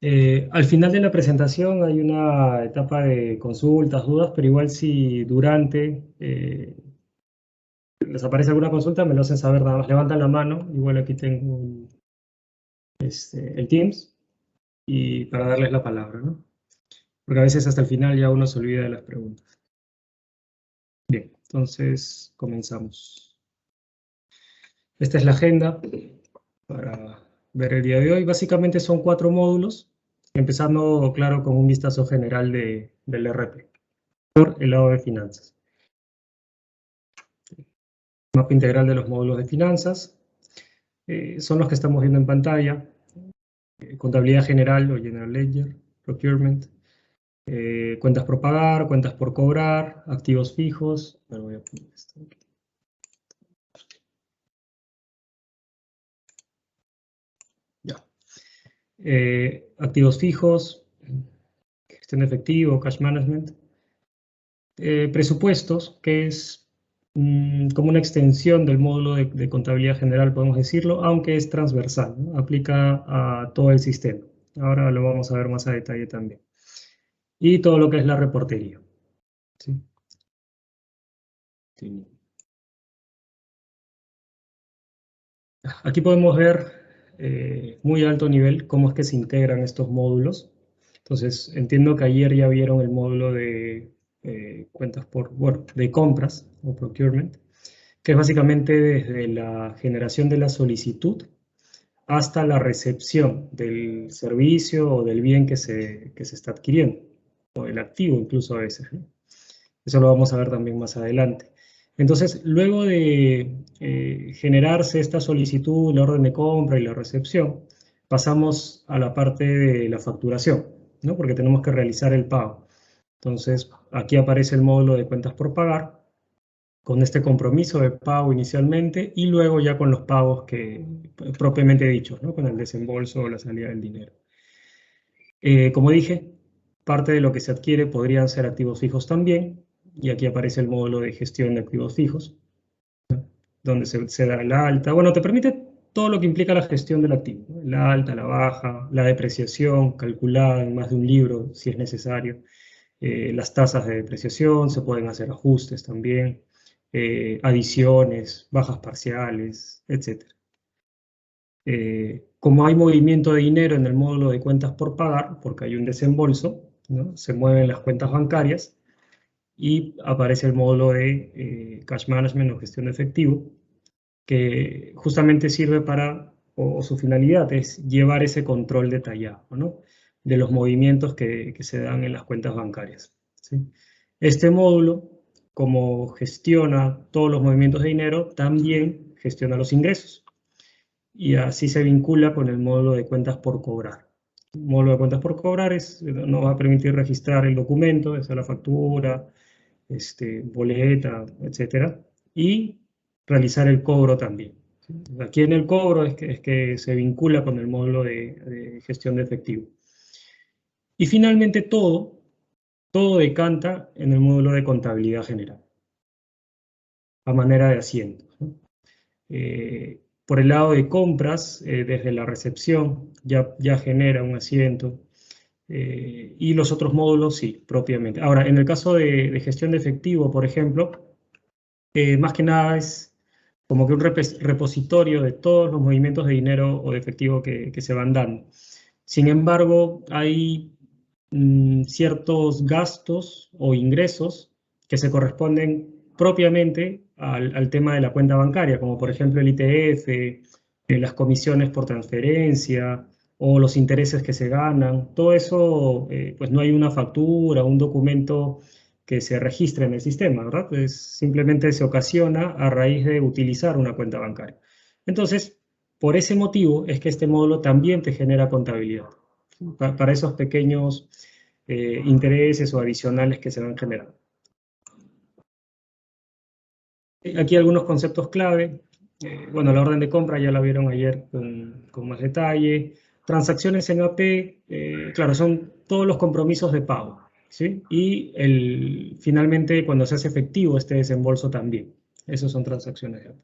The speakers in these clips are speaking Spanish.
Al final de la presentación hay una etapa de consultas, dudas, pero igual si durante les aparece alguna consulta, me lo hacen saber, nada más levantan la mano, igual aquí tengo el Teams, y para darles la palabra, ¿no? Porque a veces hasta el final ya uno se olvida de las preguntas. Bien, entonces comenzamos. Esta es la agenda para ver el día de hoy. Básicamente son 4 módulos, empezando, claro, con un vistazo general del RP, por el lado de finanzas. Mapa integral de los módulos de finanzas, son los que estamos viendo en pantalla. Contabilidad general o General Ledger, Procurement, cuentas por pagar, cuentas por cobrar, activos fijos. Bueno, voy a poner esto aquí. Ya. Activos fijos, gestión de efectivo, cash management. Presupuestos, que es como una extensión del módulo de contabilidad general, podemos decirlo, aunque es transversal, ¿no? Aplica a todo el sistema. Ahora lo vamos a ver más a detalle también. Y todo lo que es la reportería. ¿Sí? Sí. Aquí podemos ver muy alto nivel cómo es que se integran estos módulos. Entonces, entiendo que ayer ya vieron el módulo de cuentas de compras o procurement, que es básicamente desde la generación de la solicitud hasta la recepción del servicio o del bien que se está adquiriendo, o el activo incluso a veces, ¿no? Eso lo vamos a ver también más adelante. Entonces, luego de generarse esta solicitud, la orden de compra y la recepción, pasamos a la parte de la facturación, ¿no? Porque tenemos que realizar el pago. Entonces, aquí aparece el módulo de cuentas por pagar, con este compromiso de pago inicialmente y luego ya con los pagos que propiamente dichos, ¿no? Con el desembolso o la salida del dinero. Como dije, parte de lo que se adquiere podrían ser activos fijos también, y aquí aparece el módulo de gestión de activos fijos, ¿no? Donde se da la alta. Bueno, te permite todo lo que implica la gestión del activo, ¿no? La alta, la baja, la depreciación calculada en más de un libro, si es necesario, las tasas de depreciación, se pueden hacer ajustes también, adiciones, bajas parciales, etc. Como hay movimiento de dinero en el módulo de cuentas por pagar, porque hay un desembolso, ¿no? Se mueven las cuentas bancarias y aparece el módulo de cash management o gestión de efectivo, que justamente sirve para, o su finalidad es llevar ese control detallado, ¿no? De los movimientos que se dan en las cuentas bancarias, ¿sí? Este módulo, como gestiona todos los movimientos de dinero, también gestiona los ingresos, y así se vincula con el módulo de cuentas por cobrar. El módulo de cuentas por cobrar nos va a permitir registrar el documento, esa es la factura, boleta, etcétera, y realizar el cobro también. Aquí en el cobro es que se vincula con el módulo de gestión de efectivo. Y finalmente todo decanta en el módulo de contabilidad general, a manera de asientos, ¿no? Por el lado de compras, desde la recepción ya genera un asiento, y los otros módulos sí, propiamente. Ahora, en el caso de gestión de efectivo, por ejemplo, más que nada es como que un repositorio de todos los movimientos de dinero o de efectivo que se van dando. Sin embargo, hay ciertos gastos o ingresos que se corresponden propiamente al tema de la cuenta bancaria, como por ejemplo el ITF, las comisiones por transferencia o los intereses que se ganan. Todo eso, pues no hay una factura, un documento que se registre en el sistema, ¿verdad? Pues simplemente se ocasiona a raíz de utilizar una cuenta bancaria. Entonces, por ese motivo es que este módulo también te genera contabilidad, para esos pequeños intereses o adicionales que se van generando. Aquí algunos conceptos clave. Bueno, la orden de compra ya la vieron ayer con más detalle. Transacciones en AP, claro, son todos los compromisos de pago, ¿sí? Y finalmente, cuando se hace efectivo este desembolso también. Esas son transacciones de AP.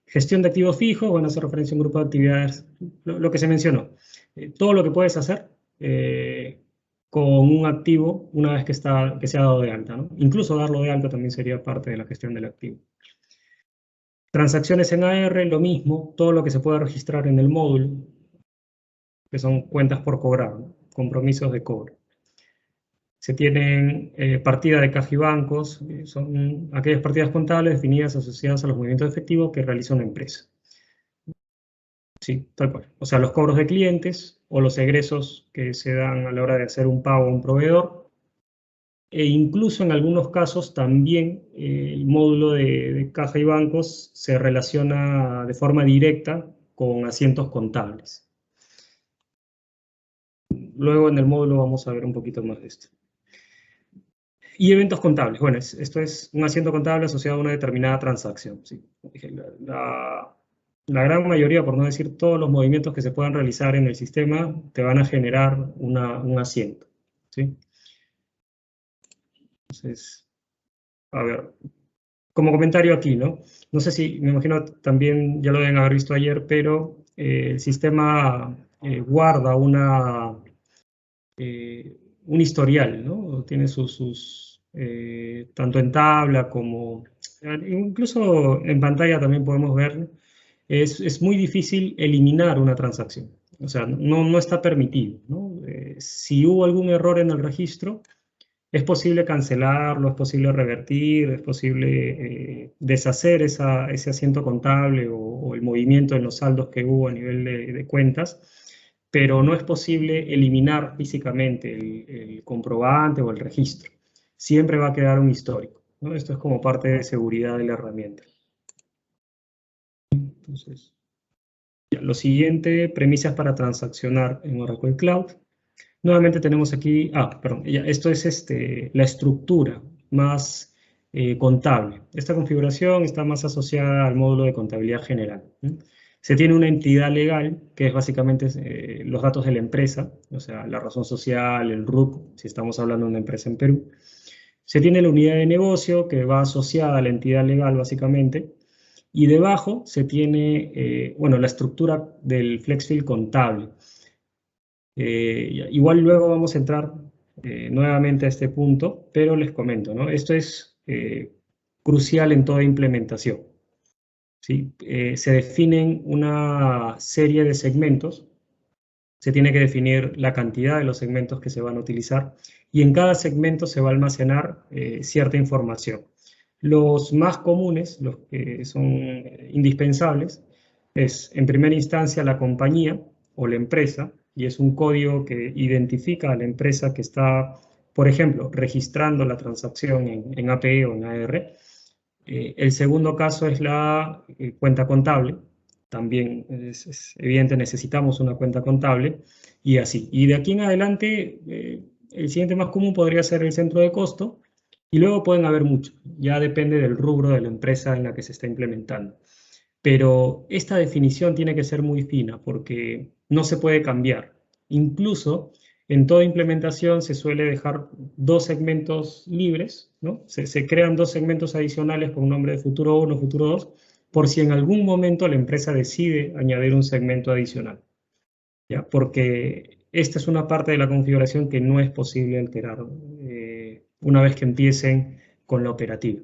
Gestión de activos fijos, bueno, hace referencia a un grupo de actividades, lo que se mencionó. Todo lo que puedes hacer con un activo una vez que se ha dado de alta, ¿no? Incluso darlo de alta también sería parte de la gestión del activo. Transacciones en AR, lo mismo, todo lo que se pueda registrar en el módulo, que son cuentas por cobrar, ¿no? Compromisos de cobro. Se tienen partida de caja y bancos, son aquellas partidas contables definidas asociadas a los movimientos de efectivo que realiza una empresa. Sí, tal cual. O sea, los cobros de clientes o los egresos que se dan a la hora de hacer un pago a un proveedor. E incluso en algunos casos también el módulo de caja y bancos se relaciona de forma directa con asientos contables. Luego en el módulo vamos a ver un poquito más de esto. Y eventos contables. Bueno, esto es un asiento contable asociado a una determinada transacción. ¿Sí? La gran mayoría, por no decir todos los movimientos que se puedan realizar en el sistema, te van a generar un asiento. ¿Sí? Entonces, a ver, como comentario aquí, ¿no? No sé si, me imagino también ya lo deben haber visto ayer, pero el sistema guarda un historial, ¿no? Tiene sus tanto en tabla como, incluso en pantalla también podemos ver, es muy difícil eliminar una transacción. O sea, no está permitido, ¿no? Si hubo algún error en el registro, es posible cancelarlo, es posible revertir, es posible deshacer ese asiento contable o el movimiento en los saldos que hubo a nivel de cuentas, pero no es posible eliminar físicamente el comprobante o el registro. Siempre va a quedar un histórico, ¿no? Esto es como parte de seguridad de la herramienta. Entonces, ya, lo siguiente, premisas para transaccionar en Oracle Cloud. Nuevamente tenemos aquí, perdón, esto es la estructura más contable. Esta configuración está más asociada al módulo de contabilidad general. Se tiene una entidad legal, que es básicamente los datos de la empresa, o sea, la razón social, el RUC, si estamos hablando de una empresa en Perú. Se tiene la unidad de negocio, que va asociada a la entidad legal, básicamente. Y debajo se tiene, bueno, la estructura del FlexField contable. Igual luego vamos a entrar nuevamente a este punto, pero les comento, ¿no? Esto es crucial en toda implementación. ¿Sí? Se definen una serie de segmentos, se tiene que definir la cantidad de los segmentos que se van a utilizar y en cada segmento se va a almacenar cierta información. Los más comunes, los que son indispensables, es en primera instancia la compañía o la empresa, y es un código que identifica a la empresa que está, por ejemplo, registrando la transacción en APE o en AR. El segundo caso es la cuenta contable. También es evidente, necesitamos una cuenta contable y así. Y de aquí en adelante, el siguiente más común podría ser el centro de costo y luego pueden haber muchos. Ya depende del rubro de la empresa en la que se está implementando. Pero esta definición tiene que ser muy fina porque no se puede cambiar. Incluso en toda implementación se suele dejar dos segmentos libres, ¿no? Se crean dos segmentos adicionales con nombre de futuro 1, futuro 2, por si en algún momento la empresa decide añadir un segmento adicional, ¿ya? Porque esta es una parte de la configuración que no es posible alterar una vez que empiecen con la operativa.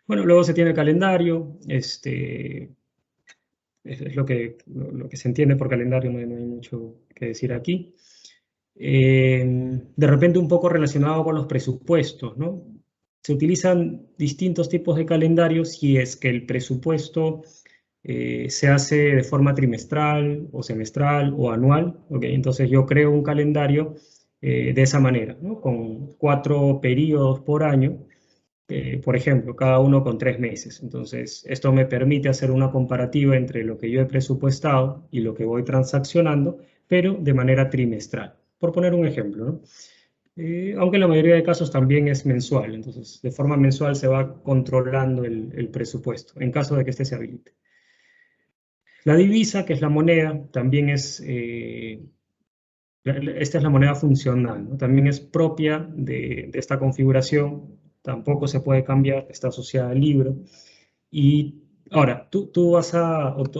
Bueno, luego se tiene el calendario, es lo que se entiende por calendario, no hay mucho que decir aquí. De repente un poco relacionado con los presupuestos, ¿no? Se utilizan distintos tipos de calendarios si es que el presupuesto se hace de forma trimestral o semestral o anual, ¿ok? Entonces yo creo un calendario de esa manera, ¿no? Con 4 periodos por año, por ejemplo, cada uno con 3 meses. Entonces, esto me permite hacer una comparativa entre lo que yo he presupuestado y lo que voy transaccionando, pero de manera trimestral, por poner un ejemplo, ¿no? Aunque en la mayoría de casos también es mensual, entonces de forma mensual se va controlando el presupuesto, en caso de que este se habilite. La divisa, que es la moneda, también esta es la moneda funcional, ¿no? También es propia de esta configuración, tampoco se puede cambiar, está asociada al libro y Ahora,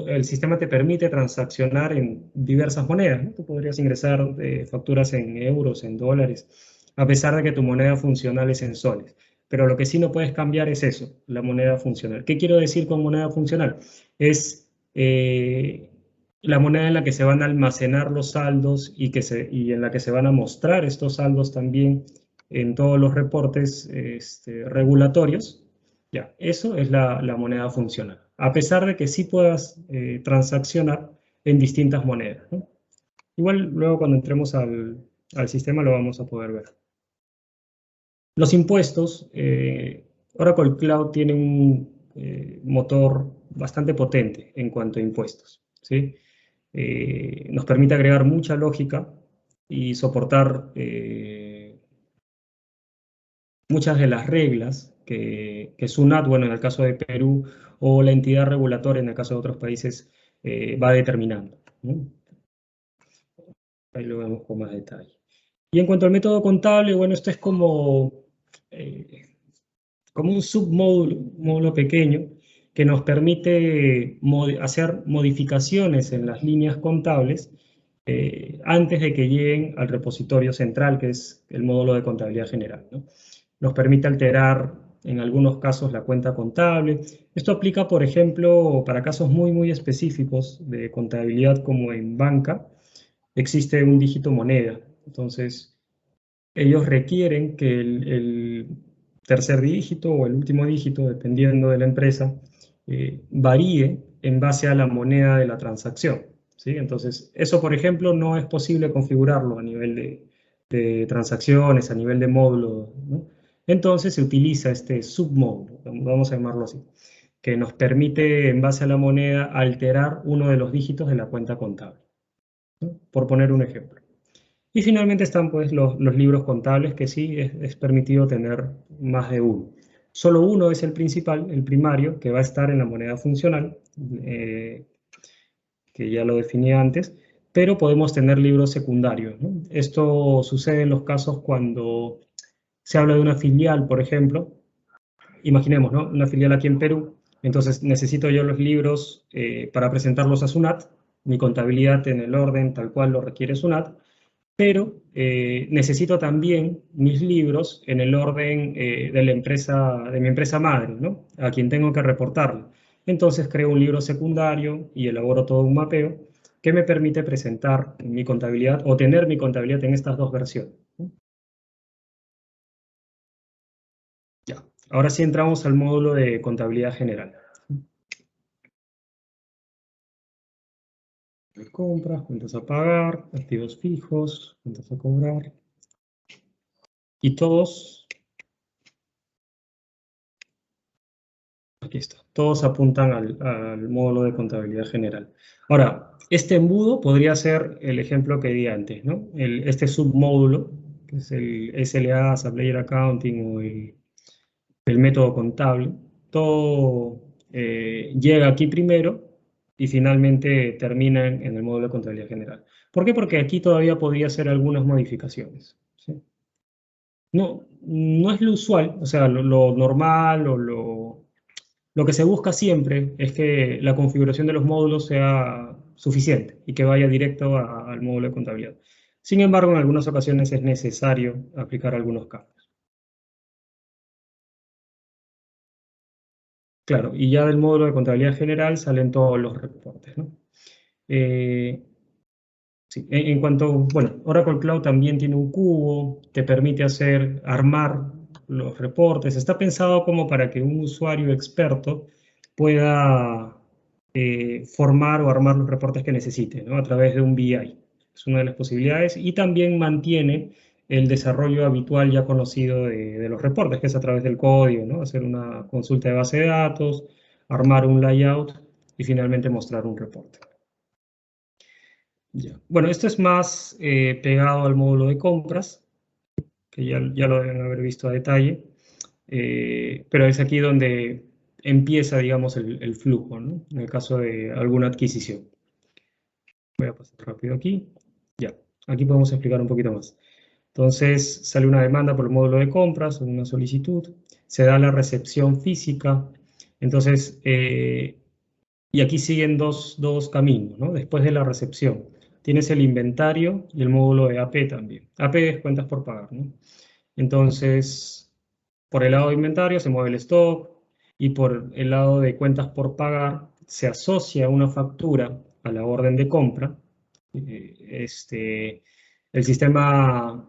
el sistema te permite transaccionar en diversas monedas, ¿no? Tú podrías ingresar facturas en euros, en dólares, a pesar de que tu moneda funcional es en soles. Pero lo que sí no puedes cambiar es eso, la moneda funcional. ¿Qué quiero decir con moneda funcional? Es la moneda en la que se van a almacenar los saldos y en la que se van a mostrar estos saldos también en todos los reportes regulatorios. Ya, eso es la moneda funcional, a pesar de que sí puedas transaccionar en distintas monedas, ¿no? Igual luego cuando entremos al sistema lo vamos a poder ver. Los impuestos, Oracle Cloud tiene un motor bastante potente en cuanto a impuestos, ¿sí? Nos permite agregar mucha lógica y soportar muchas de las reglas que SUNAT, bueno, en el caso de Perú, o la entidad regulatoria, en el caso de otros países, va determinando, ¿no? Ahí lo vemos con más detalle. Y en cuanto al método contable, bueno, esto es como un submódulo pequeño que nos permite hacer modificaciones en las líneas contables antes de que lleguen al repositorio central, que es el módulo de contabilidad general, ¿no? Nos permite alterar en algunos casos la cuenta contable. Esto aplica, por ejemplo, para casos muy específicos de contabilidad como en banca, existe un dígito moneda. Entonces, ellos requieren que el tercer dígito o el último dígito, dependiendo de la empresa, varíe en base a la moneda de la transacción, ¿sí? Entonces, eso, por ejemplo, no es posible configurarlo a nivel de transacciones, a nivel de módulo, ¿no? Entonces se utiliza este submódulo, vamos a llamarlo así, que nos permite, en base a la moneda, alterar uno de los dígitos de la cuenta contable, ¿no? Por poner un ejemplo. Y finalmente están pues los libros contables, que sí es permitido tener más de uno. Solo uno es el principal, el primario, que va a estar en la moneda funcional, que ya lo definí antes, pero podemos tener libros secundarios, ¿no? Esto sucede en los casos cuando se habla de una filial, por ejemplo. Imaginemos, ¿no? Una filial aquí en Perú, entonces necesito yo los libros para presentarlos a SUNAT, mi contabilidad en el orden tal cual lo requiere SUNAT, pero necesito también mis libros en el orden de la empresa, de mi empresa madre, ¿no? A quien tengo que reportarlo. Entonces creo un libro secundario y elaboro todo un mapeo que me permite presentar mi contabilidad o tener mi contabilidad en estas dos versiones, ¿no? Ya. Ahora sí entramos al módulo de contabilidad general. Compras, cuentas a pagar, activos fijos, cuentas a cobrar. Y todos, aquí está, todos apuntan al módulo de contabilidad general. Ahora, este embudo podría ser el ejemplo que di antes, ¿no? Este submódulo, que es el SLA, Supplier Accounting o el método contable, todo llega aquí primero y finalmente termina en el módulo de contabilidad general. ¿Por qué? Porque aquí todavía podría hacer algunas modificaciones, ¿sí? No es lo usual, o sea, lo normal o lo que se busca siempre es que la configuración de los módulos sea suficiente y que vaya directo al módulo de contabilidad. Sin embargo, en algunas ocasiones es necesario aplicar algunos cambios. Claro, y ya del módulo de contabilidad general salen todos los reportes, ¿no? Eh, sí, en cuanto, bueno, Oracle Cloud también tiene un cubo, te permite armar los reportes. Está pensado como para que un usuario experto pueda formar o armar los reportes que necesite, ¿no? A través de un BI. Es una de las posibilidades y también mantiene el desarrollo habitual ya conocido de los reportes, que es a través del código, ¿no? Hacer una consulta de base de datos, armar un layout y finalmente mostrar un reporte. Ya. Bueno, esto es más pegado al módulo de compras, que ya lo deben haber visto a detalle, pero es aquí donde empieza, digamos, el flujo, ¿no? En el caso de alguna adquisición. Voy a pasar rápido aquí. Ya, aquí podemos explicar un poquito más. Entonces, sale una demanda por el módulo de compras, una solicitud, se da la recepción física. Entonces, Y aquí siguen dos caminos, ¿no? Después de la recepción. Tienes el inventario y el módulo de AP también. AP es cuentas por pagar, ¿no? Entonces, por el lado de inventario se mueve el stock y por el lado de cuentas por pagar se asocia una factura a la orden de compra. El sistema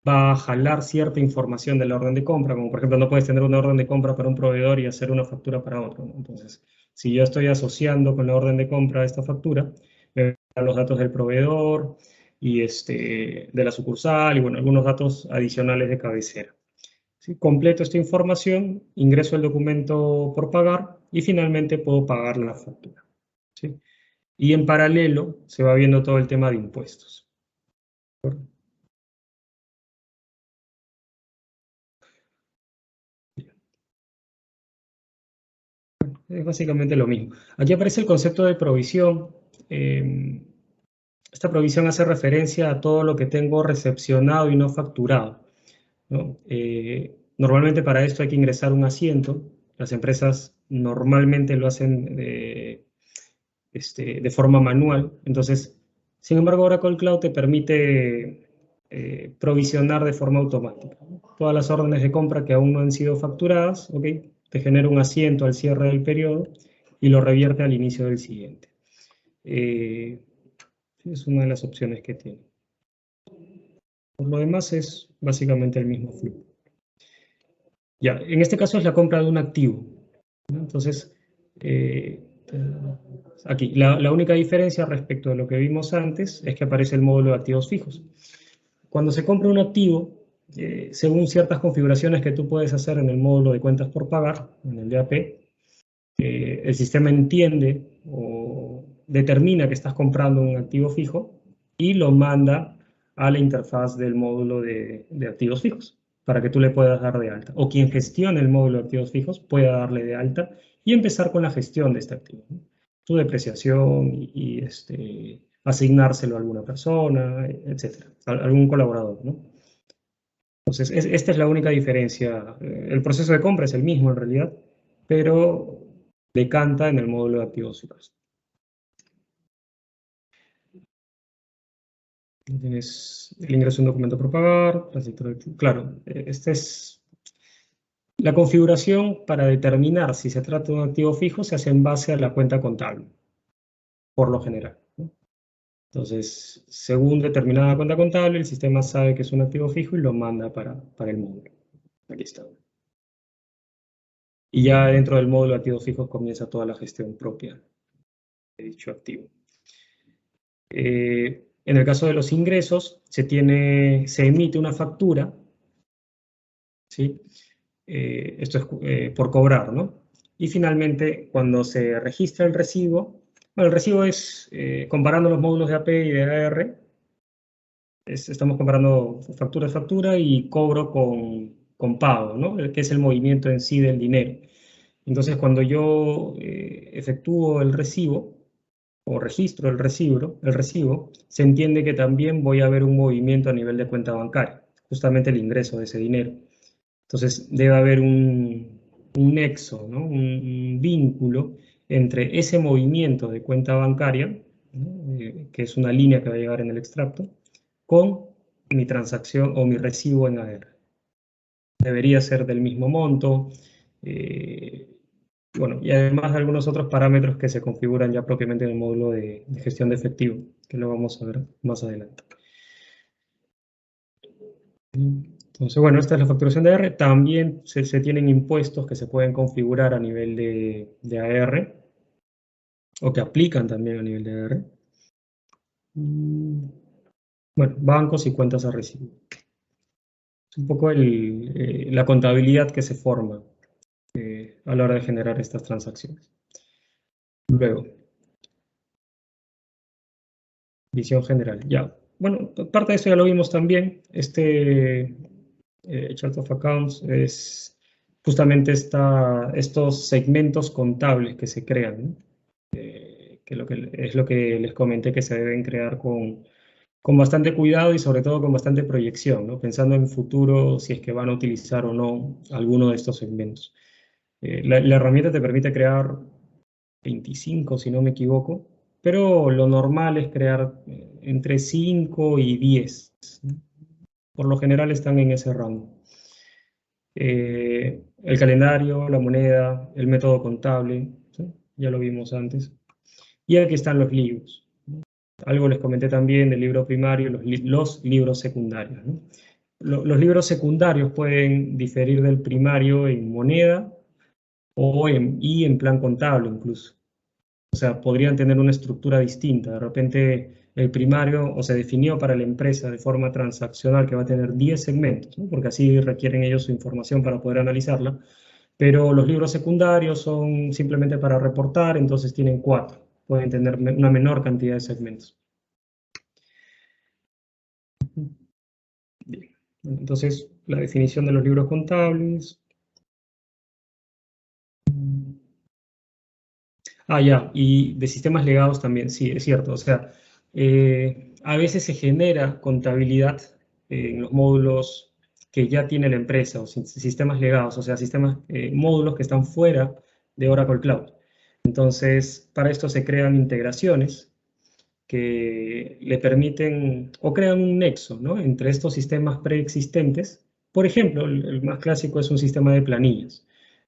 va a jalar cierta información de la orden de compra, como por ejemplo no puedes tener una orden de compra para un proveedor y hacer una factura para otro, ¿no? Entonces, si yo estoy asociando con la orden de compra esta factura, me dan los datos del proveedor y de la sucursal y bueno, algunos datos adicionales de cabecera. ¿Sí? Completo esta información, ingreso el documento por pagar y finalmente puedo pagar la factura. ¿Sí? Y en paralelo se va viendo todo el tema de impuestos. ¿De acuerdo? Es básicamente lo mismo. Aquí aparece el concepto de provisión. Esta provisión hace referencia a todo lo que tengo recepcionado y no facturado, ¿no? Normalmente para esto hay que ingresar un asiento. Las empresas normalmente lo hacen de forma manual. Entonces, sin embargo, Oracle Cloud te permite provisionar de forma automática, ¿no? Todas las órdenes de compra que aún no han sido facturadas, ¿ok? Te genera un asiento al cierre del periodo y lo revierte al inicio del siguiente. Es una de las opciones que tiene. Por lo demás es básicamente el mismo flujo. Ya, en este caso es la compra de un activo, ¿no? Entonces, aquí, la única diferencia respecto a lo que vimos antes es que aparece el módulo de activos fijos. Cuando se compra un activo, según ciertas configuraciones que tú puedes hacer en el módulo de cuentas por pagar, en el DAP, el sistema entiende o determina que estás comprando un activo fijo y lo manda a la interfaz del módulo de activos fijos para que tú le puedas dar de alta. O quien gestione el módulo de activos fijos pueda darle de alta y empezar con la gestión de este activo, ¿no? Su depreciación y asignárselo a alguna persona, etcétera, a algún colaborador, ¿no? Entonces, esta es la única diferencia. El proceso de compra es el mismo en realidad, pero decanta en el módulo de activos fijos. Tienes el ingreso de un documento por pagar, claro, esta es la configuración para determinar si se trata de un activo fijo, se hace en base a la cuenta contable, por lo general, ¿no? Entonces, según determinada cuenta contable, el sistema sabe que es un activo fijo y lo manda para el módulo. Aquí está. Y ya dentro del módulo de activos fijos comienza toda la gestión propia de dicho activo. En el caso de los ingresos, se emite una factura, ¿sí? Esto es por cobrar, ¿no? Y finalmente, cuando se registra el recibo, bueno, el recibo es, comparando los módulos de AP y de AR, estamos comparando factura a factura y cobro con pago, ¿no? Que es el movimiento en sí del dinero. Entonces, cuando yo efectúo el recibo, o registro el recibo, se entiende que también voy a ver un movimiento a nivel de cuenta bancaria, justamente el ingreso de ese dinero. Entonces debe haber un nexo, ¿no? Un vínculo entre ese movimiento de cuenta bancaria, ¿no? Que es una línea que va a llegar en el extracto, con mi transacción o mi recibo en AR. Debería ser del mismo monto. Bueno, y además algunos otros parámetros que se configuran ya propiamente en el módulo de gestión de efectivo, que lo vamos a ver más adelante. Entonces, bueno, esta es la facturación de AR. También se tienen impuestos que se pueden configurar a nivel de AR, o que aplican también a nivel de AR. Bueno, bancos y cuentas a recibir. Es un poco la contabilidad que se forma a la hora de generar estas transacciones. Luego, visión general. Ya, bueno, parte de eso ya lo vimos también. Chart of Accounts es justamente estos segmentos contables que se crean, ¿no? Que es lo que les comenté que se deben crear con bastante cuidado y sobre todo con bastante proyección, ¿no? Pensando en futuro si es que van a utilizar o no alguno de estos segmentos. La herramienta te permite crear 25, si no me equivoco, pero lo normal es crear entre 5 y 10. Por lo general están en ese rango. El calendario, la moneda, el método contable, ¿sí? Ya lo vimos antes. Y aquí están los libros. Algo les comenté también del libro primario, los libros secundarios, ¿no? Los libros secundarios pueden diferir del primario en moneda y en plan contable incluso. O sea, podrían tener una estructura distinta. De repente el primario o se definió para la empresa de forma transaccional que va a tener 10 segmentos, ¿no? Porque así requieren ellos su información para poder analizarla. Pero los libros secundarios son simplemente para reportar, entonces tienen 4. Pueden tener una menor cantidad de segmentos. Bien. Entonces, la definición de los libros contables. Ya, y de sistemas legados también, sí, es cierto. O sea, a veces se genera contabilidad en los módulos que ya tiene la empresa, o sistemas legados, o sea, módulos que están fuera de Oracle Cloud. Entonces, para esto se crean integraciones que le permiten o crean un nexo, ¿no?, entre estos sistemas preexistentes. Por ejemplo, el más clásico es un sistema de planillas.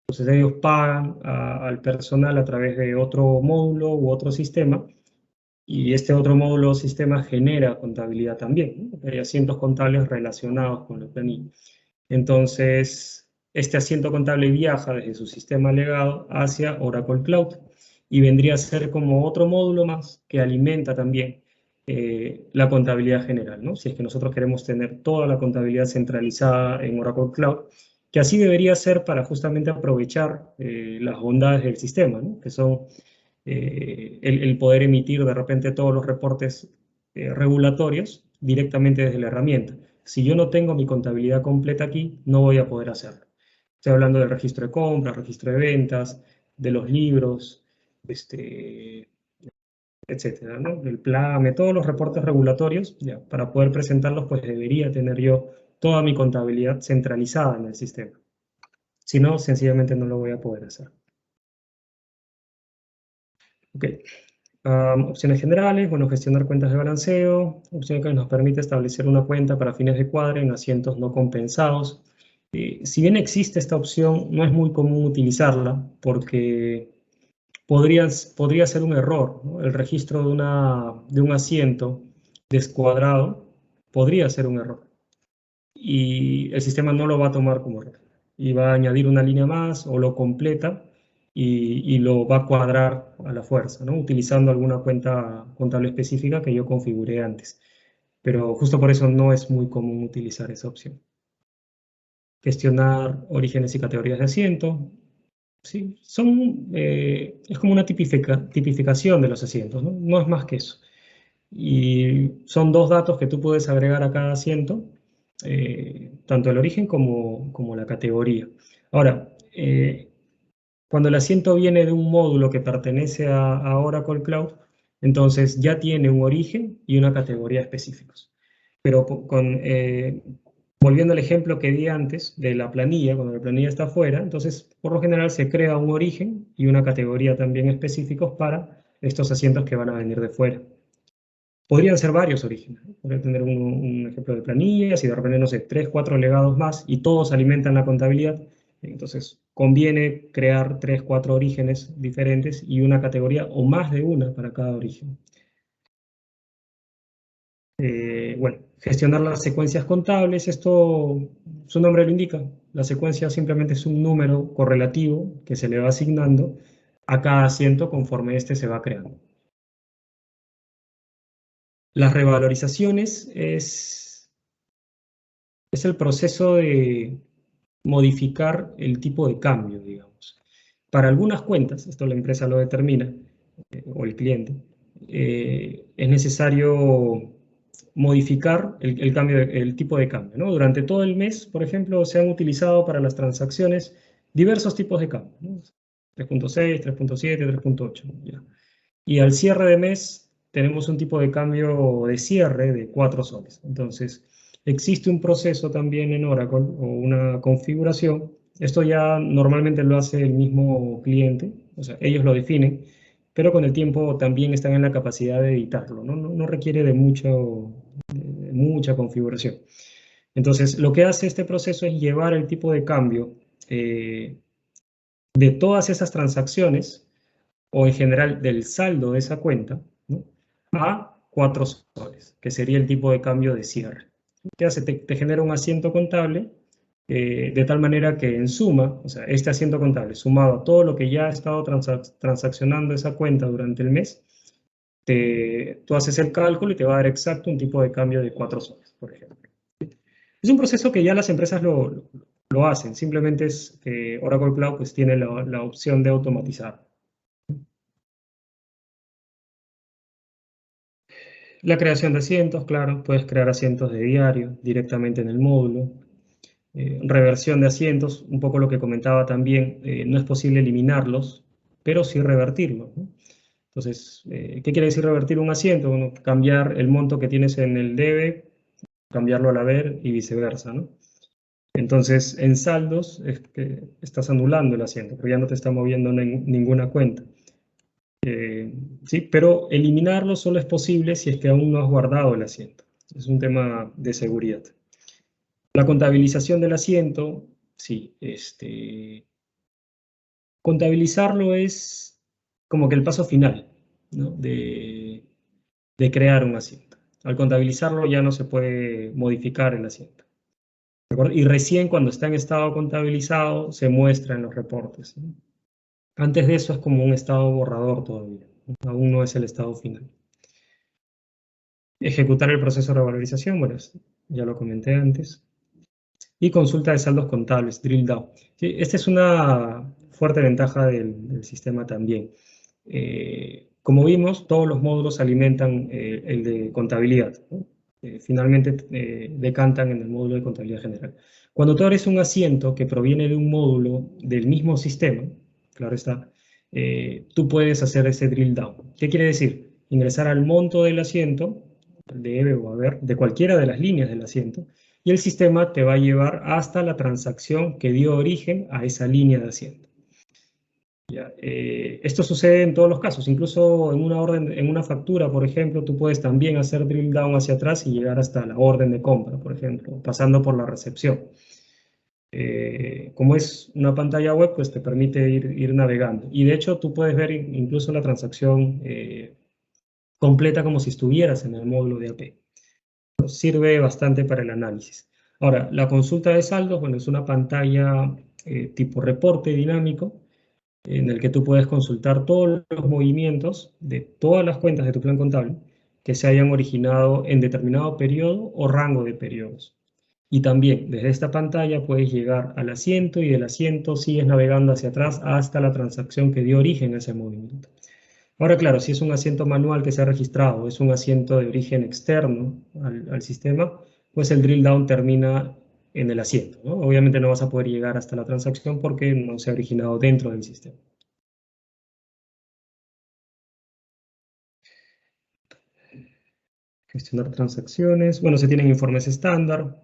Entonces ellos pagan al personal a través de otro módulo u otro sistema, y este otro módulo o sistema genera contabilidad también, ¿no? Hay asientos contables relacionados con la planilla. Entonces, este asiento contable viaja desde su sistema legado hacia Oracle Cloud y vendría a ser como otro módulo más que alimenta también la contabilidad general, ¿no? Si es que nosotros queremos tener toda la contabilidad centralizada en Oracle Cloud, que así debería ser para justamente aprovechar las bondades del sistema, ¿no?, que son el poder emitir de repente todos los reportes regulatorios directamente desde la herramienta. Si yo no tengo mi contabilidad completa aquí, no voy a poder hacerlo. Estoy hablando del registro de compras, registro de ventas, de los libros, etcétera, ¿no?, del PLAME, todos los reportes regulatorios. Ya, para poder presentarlos, pues debería tener yo toda mi contabilidad centralizada en el sistema. Si no, sencillamente no lo voy a poder hacer. Ok. Opciones generales, bueno, gestionar cuentas de balanceo, opción que nos permite establecer una cuenta para fines de cuadro en asientos no compensados. Si bien existe esta opción, no es muy común utilizarla porque podría ser un error, ¿no? El registro de un asiento descuadrado podría ser un error y el sistema no lo va a tomar como error y va a añadir una línea más o lo completa y lo va a cuadrar a la fuerza, ¿no?, utilizando alguna cuenta contable específica que yo configuré antes. Pero justo por eso no es muy común utilizar esa opción. Gestionar orígenes y categorías de asiento. Sí, es como una tipificación de los asientos, ¿no? No es más que eso. Y son 2 datos que tú puedes agregar a cada asiento, tanto el origen como la categoría. Ahora, cuando el asiento viene de un módulo que pertenece a Oracle Cloud, entonces ya tiene un origen y una categoría específicos. Pero volviendo al ejemplo que di antes de la planilla, cuando la planilla está afuera, entonces por lo general se crea un origen y una categoría también específicos para estos asientos que van a venir de fuera. Podrían ser varios orígenes, ¿no? Podría tener un ejemplo de planillas y de repente, no sé, 3, 4 legados más y todos alimentan la contabilidad. Entonces, conviene crear 3, 4 orígenes diferentes y una categoría o más de una para cada origen. Bueno, gestionar las secuencias contables, esto su nombre lo indica. La secuencia simplemente es un número correlativo que se le va asignando a cada asiento conforme este se va creando. Las revalorizaciones es el proceso de modificar el tipo de cambio, digamos. Para algunas cuentas, esto la empresa lo determina, o el cliente, es necesario modificar el tipo de cambio, ¿no? Durante todo el mes, por ejemplo, se han utilizado para las transacciones diversos tipos de cambio, ¿no? 3.6, 3.7, 3.8, ¿ya? Y al cierre de mes tenemos un tipo de cambio de cierre de 4 soles. Entonces, existe un proceso también en Oracle o una configuración. Esto ya normalmente lo hace el mismo cliente, o sea, ellos lo definen, pero con el tiempo también están en la capacidad de editarlo, ¿no? No requiere de mucha configuración. Entonces, lo que hace este proceso es llevar el tipo de cambio de todas esas transacciones, o en general del saldo de esa cuenta, ¿no?, a 4 soles, que sería el tipo de cambio de cierre. ¿Qué hace? Te genera un asiento contable de tal manera que en suma, o sea, este asiento contable sumado a todo lo que ya ha estado transaccionando esa cuenta durante el mes, tú haces el cálculo y te va a dar exacto un tipo de cambio de 4 soles, por ejemplo. Es un proceso que ya las empresas lo hacen, simplemente es que Oracle Cloud pues, tiene la opción de automatizar. La creación de asientos, claro, puedes crear asientos de diario directamente en el módulo. Reversión de asientos, un poco lo que comentaba también, no es posible eliminarlos, pero sí revertirlos, ¿no? Entonces, ¿qué quiere decir revertir un asiento? Bueno, cambiar el monto que tienes en el debe, cambiarlo al haber y viceversa, ¿no? Entonces, en saldos es que estás anulando el asiento, porque ya no te está moviendo ninguna cuenta. Sí, pero eliminarlo solo es posible si es que aún no has guardado el asiento. Es un tema de seguridad. La contabilización del asiento, sí, contabilizarlo es como que el paso final, ¿no?, de crear un asiento. Al contabilizarlo ya no se puede modificar el asiento. ¿De acuerdo? Y recién cuando está en estado contabilizado se muestra en los reportes, ¿no? Antes de eso es como un estado borrador todavía, ¿no? Aún no es el estado final. Ejecutar el proceso de revalorización, bueno, ya lo comenté antes. Y consulta de saldos contables, drill down. Sí, esta es una fuerte ventaja del sistema también. Como vimos, todos los módulos alimentan el de contabilidad, ¿no? Finalmente decantan en el módulo de contabilidad general. Cuando tú abres un asiento que proviene de un módulo del mismo sistema, claro está, tú puedes hacer ese drill down. ¿Qué quiere decir? Ingresar al monto del asiento, debe o haber, de cualquiera de las líneas del asiento, y el sistema te va a llevar hasta la transacción que dio origen a esa línea de asiento. ¿Ya? Esto sucede en todos los casos, incluso en una orden, en una factura, por ejemplo, tú puedes también hacer drill down hacia atrás y llegar hasta la orden de compra, por ejemplo, pasando por la recepción. Como es una pantalla web, pues te permite ir navegando. Y de hecho, tú puedes ver incluso la transacción completa como si estuvieras en el módulo de AP. Sirve bastante para el análisis. Ahora, la consulta de saldos, bueno, es una pantalla tipo reporte dinámico en el que tú puedes consultar todos los movimientos de todas las cuentas de tu plan contable que se hayan originado en determinado periodo o rango de periodos. Y también desde esta pantalla puedes llegar al asiento y del asiento sigues navegando hacia atrás hasta la transacción que dio origen a ese movimiento. Ahora, claro, si es un asiento manual que se ha registrado, es un asiento de origen externo al sistema, pues el drill down termina en el asiento, ¿no? Obviamente no vas a poder llegar hasta la transacción porque no se ha originado dentro del sistema. Gestionar transacciones. Bueno, se tienen informes estándar,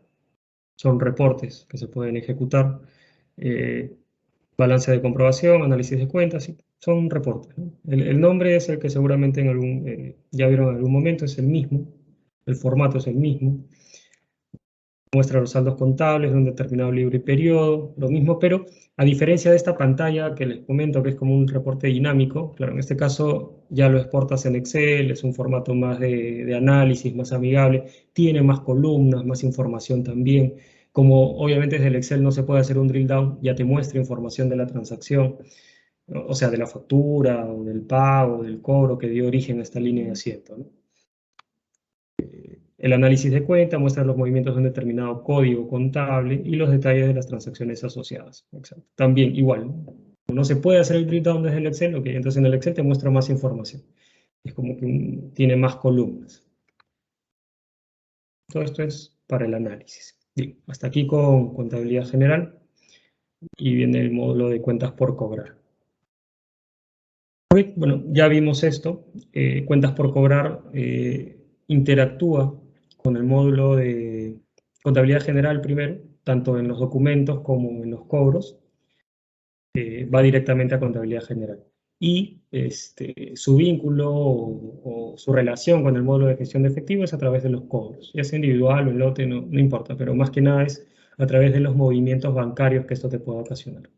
son reportes que se pueden ejecutar. Balance de comprobación, análisis de cuentas, son reportes, ¿no? El nombre es el que seguramente ya vieron en algún momento, es el mismo, el formato es el mismo. Muestra los saldos contables de un determinado libro y periodo, lo mismo, pero a diferencia de esta pantalla que les comento que es como un reporte dinámico, claro, en este caso ya lo exportas en Excel, es un formato más de análisis, más amigable, tiene más columnas, más información también. Como obviamente desde el Excel no se puede hacer un drill down, ya te muestra información de la transacción, ¿no? O sea, de la factura, o del pago, del cobro que dio origen a esta línea de asiento, ¿no? El análisis de cuenta muestra los movimientos de un determinado código contable y los detalles de las transacciones asociadas. Exacto. También, igual, no se puede hacer el drill down desde el Excel, ok, entonces en el Excel te muestra más información. Es como que tiene más columnas. Todo esto es para el análisis. Bien, hasta aquí con contabilidad general y viene el módulo de cuentas por cobrar. Bueno, ya vimos esto. Cuentas por cobrar interactúa con el módulo de contabilidad general primero, tanto en los documentos como en los cobros. Va directamente a contabilidad general. Y su vínculo o su relación con el módulo de gestión de efectivo es a través de los cobros, ya sea individual o en lote, no importa, pero más que nada es a través de los movimientos bancarios que esto te pueda ocasionar.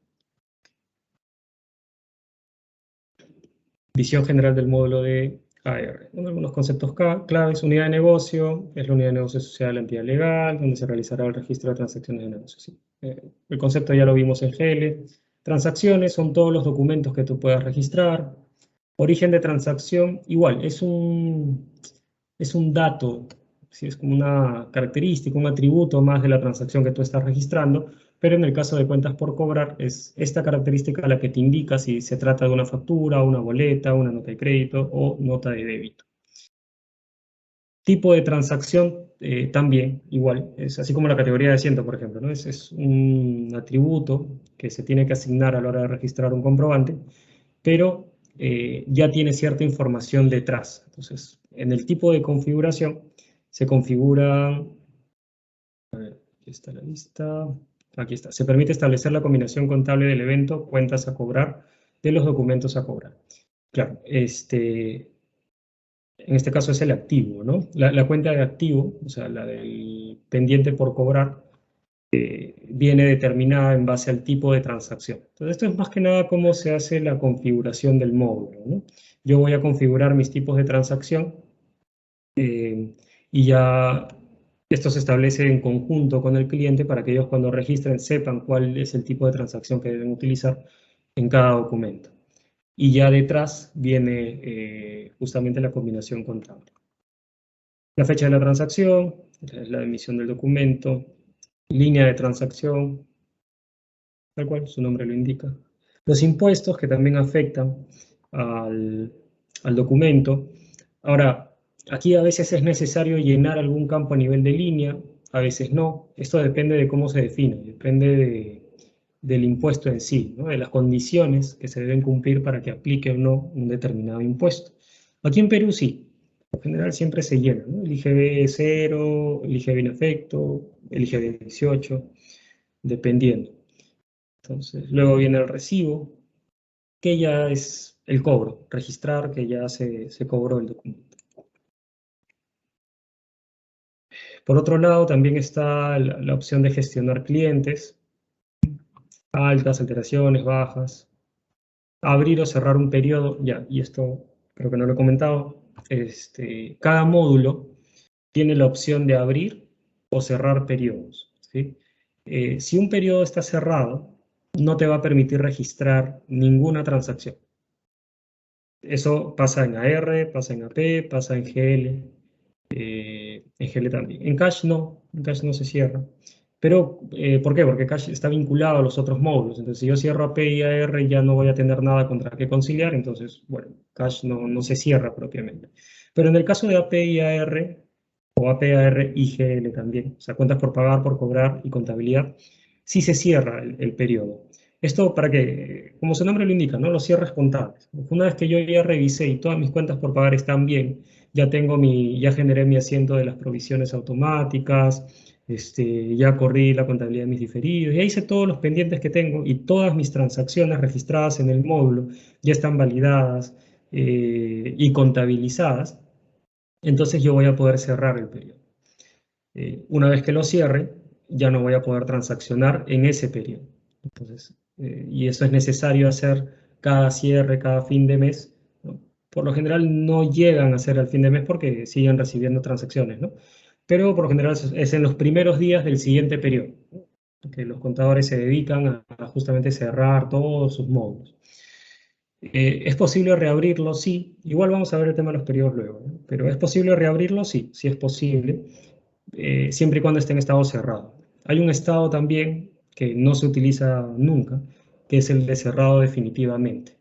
Visión general del módulo de AR. Algunos conceptos claves: unidad de negocio, es la unidad de negocio asociada a la entidad legal, donde se realizará el registro de transacciones de negocio. ¿Sí? El concepto ya lo vimos en GL. Transacciones son todos los documentos que tú puedas registrar. Origen de transacción, igual, es un dato, ¿sí? Es como una característica, un atributo más de la transacción que tú estás registrando, pero en el caso de cuentas por cobrar es esta característica la que te indica si se trata de una factura, una boleta, una nota de crédito o nota de débito. Tipo de transacción también, igual, es así como la categoría de asiento, por ejemplo, ¿no? Es un atributo que se tiene que asignar a la hora de registrar un comprobante, pero ya tiene cierta información detrás. Entonces, en el tipo de configuración se configura, a ver, aquí está la lista, aquí está, se permite establecer la combinación contable del evento, cuentas a cobrar, de los documentos a cobrar. Claro, en este caso es el activo, ¿no? La cuenta de activo, o sea, la del pendiente por cobrar, viene determinada en base al tipo de transacción. Entonces, esto es más que nada cómo se hace la configuración del módulo, ¿no? Yo voy a configurar mis tipos de transacción y ya esto se establece en conjunto con el cliente para que ellos cuando registren sepan cuál es el tipo de transacción que deben utilizar en cada documento. Y ya detrás viene justamente la combinación contable. La fecha de la transacción, la emisión del documento, línea de transacción, tal cual su nombre lo indica. Los impuestos que también afectan al documento. Ahora, aquí a veces es necesario llenar algún campo a nivel de línea, a veces no. Esto depende de cómo se define, depende del impuesto en sí, ¿no? De las condiciones que se deben cumplir para que aplique o no un determinado impuesto. Aquí en Perú sí, en general siempre se llena, ¿no? El IGB 0, el IGB en efecto, el IGB 18, dependiendo. Entonces, luego viene el recibo, que ya es el cobro, registrar que ya se cobró el documento. Por otro lado, también está la opción de gestionar clientes, altas, alteraciones, bajas, abrir o cerrar un periodo, ya, y esto creo que no lo he comentado, cada módulo tiene la opción de abrir o cerrar periodos, ¿sí? Si un periodo está cerrado, no te va a permitir registrar ninguna transacción. Eso pasa en AR, pasa en AP, pasa en GL, en GL también. En Cache no se cierra. Pero, ¿por qué? Porque Cache está vinculado a los otros módulos. Entonces, si yo cierro AP y AR, ya no voy a tener nada contra qué conciliar. Entonces, bueno, Cache no se cierra propiamente. Pero en el caso de AP y AR, o AP, AR y GL también, o sea, cuentas por pagar, por cobrar y contabilidad, sí se cierra el periodo. Esto para que, como su nombre lo indica, ¿no? Los cierres contables. Una vez que yo ya revisé y todas mis cuentas por pagar están bien, ya generé mi asiento de las provisiones automáticas, ya corrí la contabilidad de mis diferidos, ya hice todos los pendientes que tengo y todas mis transacciones registradas en el módulo ya están validadas y contabilizadas, entonces yo voy a poder cerrar el periodo. Una vez que lo cierre, ya no voy a poder transaccionar en ese periodo. Entonces, y eso es necesario hacer cada cierre, cada fin de mes, ¿no? Por lo general no llegan a hacer al fin de mes porque siguen recibiendo transacciones, ¿no? Pero por lo general es en los primeros días del siguiente periodo, ¿no? Que los contadores se dedican a justamente cerrar todos sus módulos. ¿Es posible reabrirlo? Sí. Igual vamos a ver el tema de los periodos luego, ¿no? Pero ¿es posible reabrirlo? Sí, sí es posible, siempre y cuando esté en estado cerrado. Hay un estado también que no se utiliza nunca, que es el de cerrado definitivamente.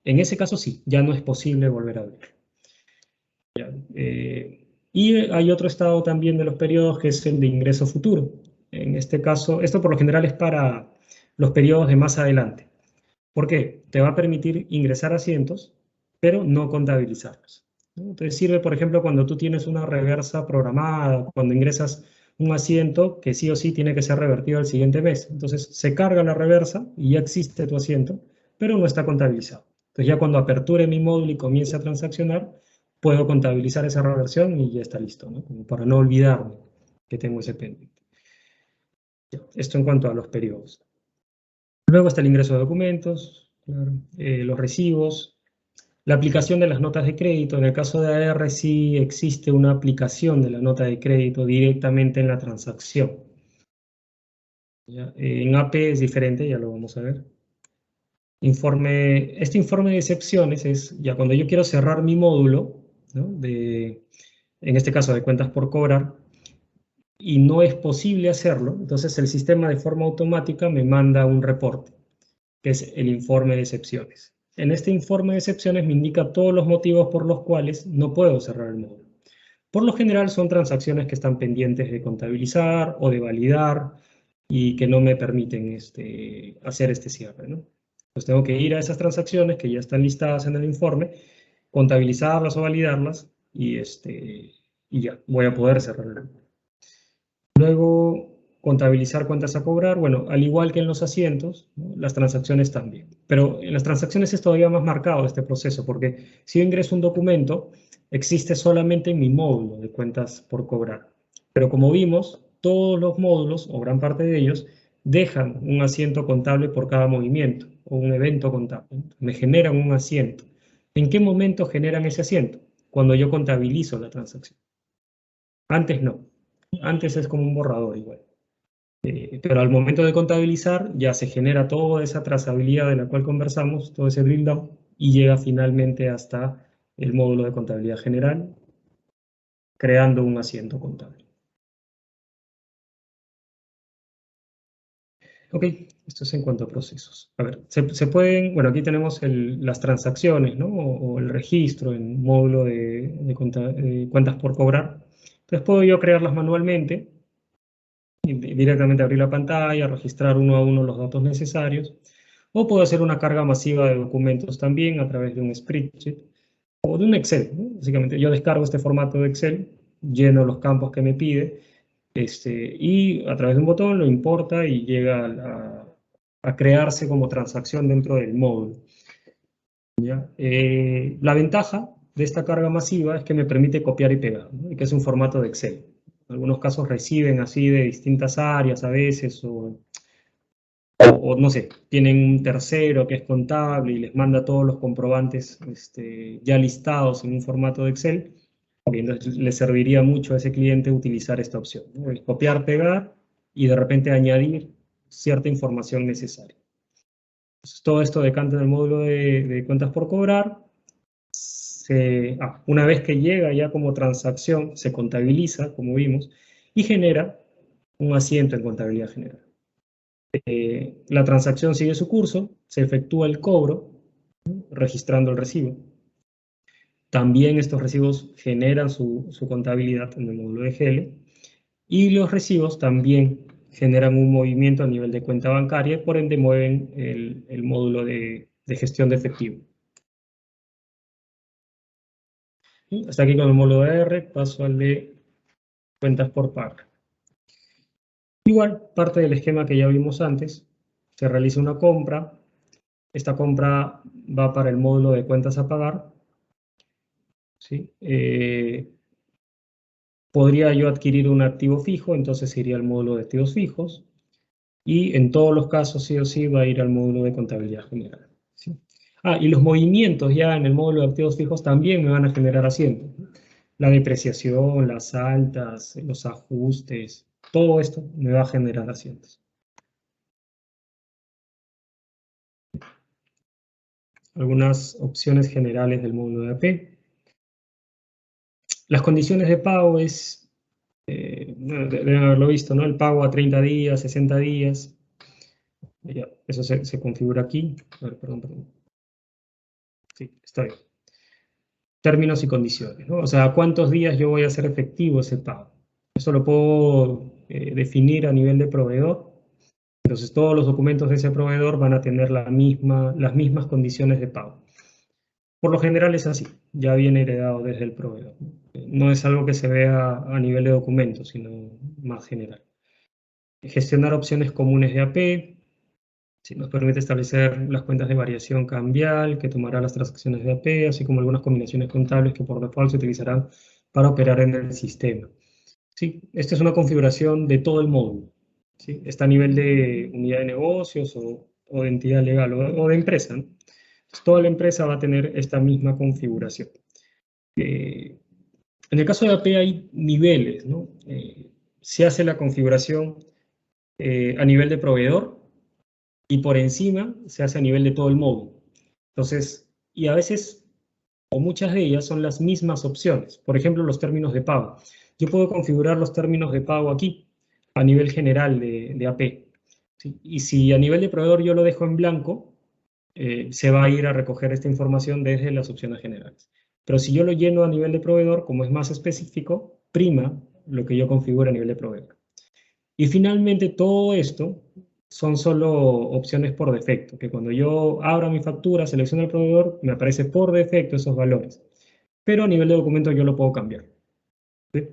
En ese caso sí, ya no es posible volver a abrir. Y hay otro estado también de los periodos que es el de ingreso futuro. En este caso, esto por lo general es para los periodos de más adelante. ¿Por qué? Te va a permitir ingresar asientos, pero no contabilizarlos, ¿no? Entonces sirve, por ejemplo, cuando tú tienes una reversa programada, cuando ingresas un asiento que sí o sí tiene que ser revertido al siguiente mes. Entonces se carga la reversa y ya existe tu asiento, pero no está contabilizado. Entonces ya cuando aperture mi módulo y comience a transaccionar, puedo contabilizar esa reversión y ya está listo, ¿no? Como para no olvidarme que tengo ese pendiente. Ya, esto en cuanto a los periodos. Luego está el ingreso de documentos, claro, los recibos, la aplicación de las notas de crédito. En el caso de AR sí existe una aplicación de la nota de crédito directamente en la transacción. ¿Ya? En AP es diferente, ya lo vamos a ver. Este informe de excepciones es ya cuando yo quiero cerrar mi módulo, ¿no? En este caso de cuentas por cobrar, y no es posible hacerlo, entonces el sistema de forma automática me manda un reporte, que es el informe de excepciones. En este informe de excepciones me indica todos los motivos por los cuales no puedo cerrar el módulo. Por lo general son transacciones que están pendientes de contabilizar o de validar y que no me permiten hacer este cierre, ¿no? Pues tengo que ir a esas transacciones que ya están listadas en el informe, contabilizarlas o validarlas y ya, voy a poder cerrarlo. Luego, contabilizar cuentas a cobrar, bueno, al igual que en los asientos, ¿no? Las transacciones también. Pero en las transacciones es todavía más marcado este proceso, porque si yo ingreso un documento, existe solamente en mi módulo de cuentas por cobrar. Pero como vimos, todos los módulos, o gran parte de ellos, dejan un asiento contable por cada movimiento, o un evento contable. Me generan un asiento. ¿En qué momento generan ese asiento? Cuando yo contabilizo la transacción. Antes no. Antes es como un borrador igual. Pero al momento de contabilizar ya se genera toda esa trazabilidad de la cual conversamos, todo ese drill down, y llega finalmente hasta el módulo de contabilidad general, creando un asiento contable. Ok, esto es en cuanto a procesos. A ver, se pueden, bueno, aquí tenemos las transacciones, ¿no? O el registro en módulo de cuentas por cobrar. Entonces puedo yo crearlas manualmente, directamente abrir la pantalla, registrar uno a uno los datos necesarios, o puedo hacer una carga masiva de documentos también a través de un spreadsheet o de un Excel, ¿no? Básicamente yo descargo este formato de Excel, lleno los campos que me pide, y a través de un botón lo importa y llega a crearse como transacción dentro del módulo. ¿Ya? La ventaja de esta carga masiva es que me permite copiar y pegar, ¿no? Y que es un formato de Excel. En algunos casos reciben así de distintas áreas a veces, o no sé, tienen un tercero que es contable y les manda todos los comprobantes ya listados en un formato de Excel. Y entonces le serviría mucho a ese cliente utilizar esta opción, ¿no? El copiar, pegar y de repente añadir cierta información necesaria. Entonces, todo esto decanta en el módulo de cuentas por cobrar. Una vez que llega ya como transacción, se contabiliza, como vimos, y genera un asiento en contabilidad general. La transacción sigue su curso, se efectúa el cobro, ¿no? Registrando el recibo. También estos recibos generan su contabilidad en el módulo de GL, y los recibos también generan un movimiento a nivel de cuenta bancaria y por ende mueven el módulo de gestión de efectivo. Hasta aquí con el módulo de R, paso al de cuentas por pagar. Igual, parte del esquema que ya vimos antes, se realiza una compra, esta compra va para el módulo de cuentas a pagar, ¿sí? Podría yo adquirir un activo fijo, entonces iría al módulo de activos fijos, y en todos los casos sí o sí va a ir al módulo de contabilidad general, ¿sí? Y los movimientos ya en el módulo de activos fijos también me van a generar asientos, ¿no? La depreciación, las altas, los ajustes, todo esto me va a generar asientos. Algunas opciones generales del módulo de AP. Las condiciones de pago es, deben haberlo visto, ¿no? El pago a 30 días, 60 días. Ya, eso se configura aquí. A ver, perdón. Sí, está bien. Términos y condiciones, ¿no? O sea, ¿cuántos días yo voy a hacer efectivo ese pago? Eso lo puedo definir a nivel de proveedor. Entonces, todos los documentos de ese proveedor van a tener las mismas condiciones de pago. Por lo general es así, ya viene heredado desde el proveedor. No es algo que se vea a nivel de documentos, sino más general. Gestionar opciones comunes de AP, Sí, nos permite establecer las cuentas de variación cambial que tomará las transacciones de AP, así como algunas combinaciones contables que por default se utilizarán para operar en el sistema. Sí, esta es una configuración de todo el módulo. ¿Sí? Está a nivel de unidad de negocios o de entidad legal o de empresa, ¿no? Entonces, toda la empresa va a tener esta misma configuración. En el caso de AP hay niveles, ¿no? Se hace la configuración a nivel de proveedor y por encima se hace a nivel de todo el módulo. Entonces, y a veces, o muchas de ellas, son las mismas opciones. Por ejemplo, los términos de pago. Yo puedo configurar los términos de pago aquí, a nivel general de AP. ¿Sí? Y si a nivel de proveedor yo lo dejo en blanco, se va a ir a recoger esta información desde las opciones generales. Pero si yo lo lleno a nivel de proveedor, como es más específico, prima lo que yo configuro a nivel de proveedor. Y finalmente todo esto son solo opciones por defecto, que cuando yo abra mi factura, selecciono el proveedor, me aparece por defecto esos valores. Pero a nivel de documento yo lo puedo cambiar. ¿Sí?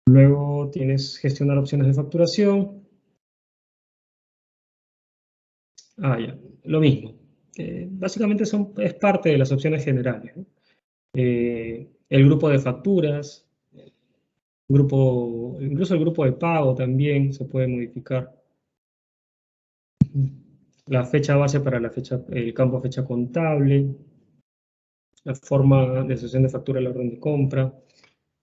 Luego tienes gestionar opciones de facturación. Ya, lo mismo. Básicamente es parte de las opciones generales, ¿no? El grupo de facturas, incluso el grupo de pago también se puede modificar. La fecha base para el campo fecha contable, la forma de asociación de factura a la orden de compra.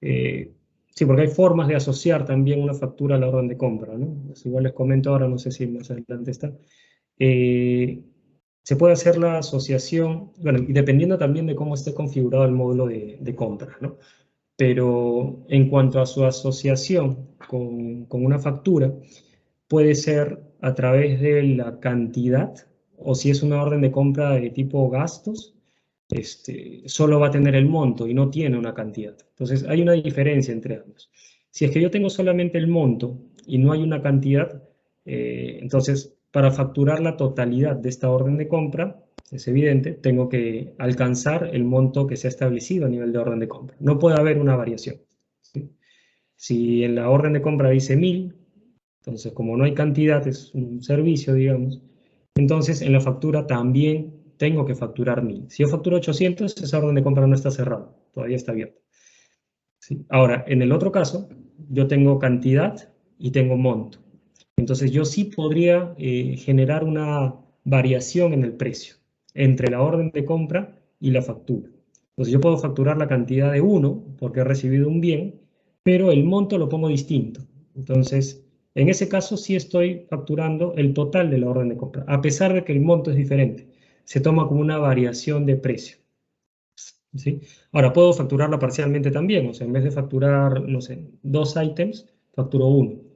Sí, porque hay formas de asociar también una factura a la orden de compra, ¿no? Pues igual les comento ahora, no sé si más adelante está. Se puede hacer la asociación, bueno, y dependiendo también de cómo esté configurado el módulo de compra, ¿no? Pero en cuanto a su asociación con una factura, puede ser a través de la cantidad, o si es una orden de compra de tipo gastos, solo va a tener el monto y no tiene una cantidad. Entonces hay una diferencia entre ambos. Si es que yo tengo solamente el monto y no hay una cantidad, entonces para facturar la totalidad de esta orden de compra, es evidente, tengo que alcanzar el monto que se ha establecido a nivel de orden de compra. No puede haber una variación. ¿Sí? Si en la orden de compra dice 1000, entonces como no hay cantidad, es un servicio, digamos, entonces en la factura también tengo que facturar 1000. Si yo facturo 800, esa orden de compra no está cerrada, todavía está abierta. ¿Sí? Ahora, en el otro caso, yo tengo cantidad y tengo monto. Entonces yo sí podría generar una variación en el precio entre la orden de compra y la factura. Entonces yo puedo facturar la cantidad de 1 porque he recibido un bien, pero el monto lo pongo distinto. Entonces, en ese caso sí estoy facturando el total de la orden de compra, a pesar de que el monto es diferente. Se toma como una variación de precio. ¿Sí? Ahora, puedo facturarla parcialmente también, o sea, en vez de facturar, no sé, 2 ítems, facturo uno.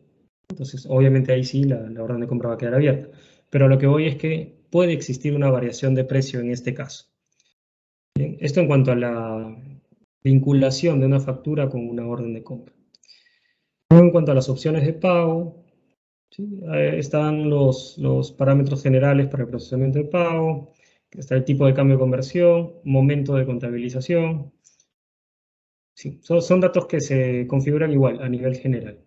Entonces, obviamente ahí sí la orden de compra va a quedar abierta. Pero lo que voy es que puede existir una variación de precio en este caso. Bien, esto en cuanto a la vinculación de una factura con una orden de compra. Luego, en cuanto a las opciones de pago, ¿sí? Están los parámetros generales para el procesamiento de pago, está el tipo de cambio de conversión, momento de contabilización. Sí, son datos que se configuran igual a nivel general.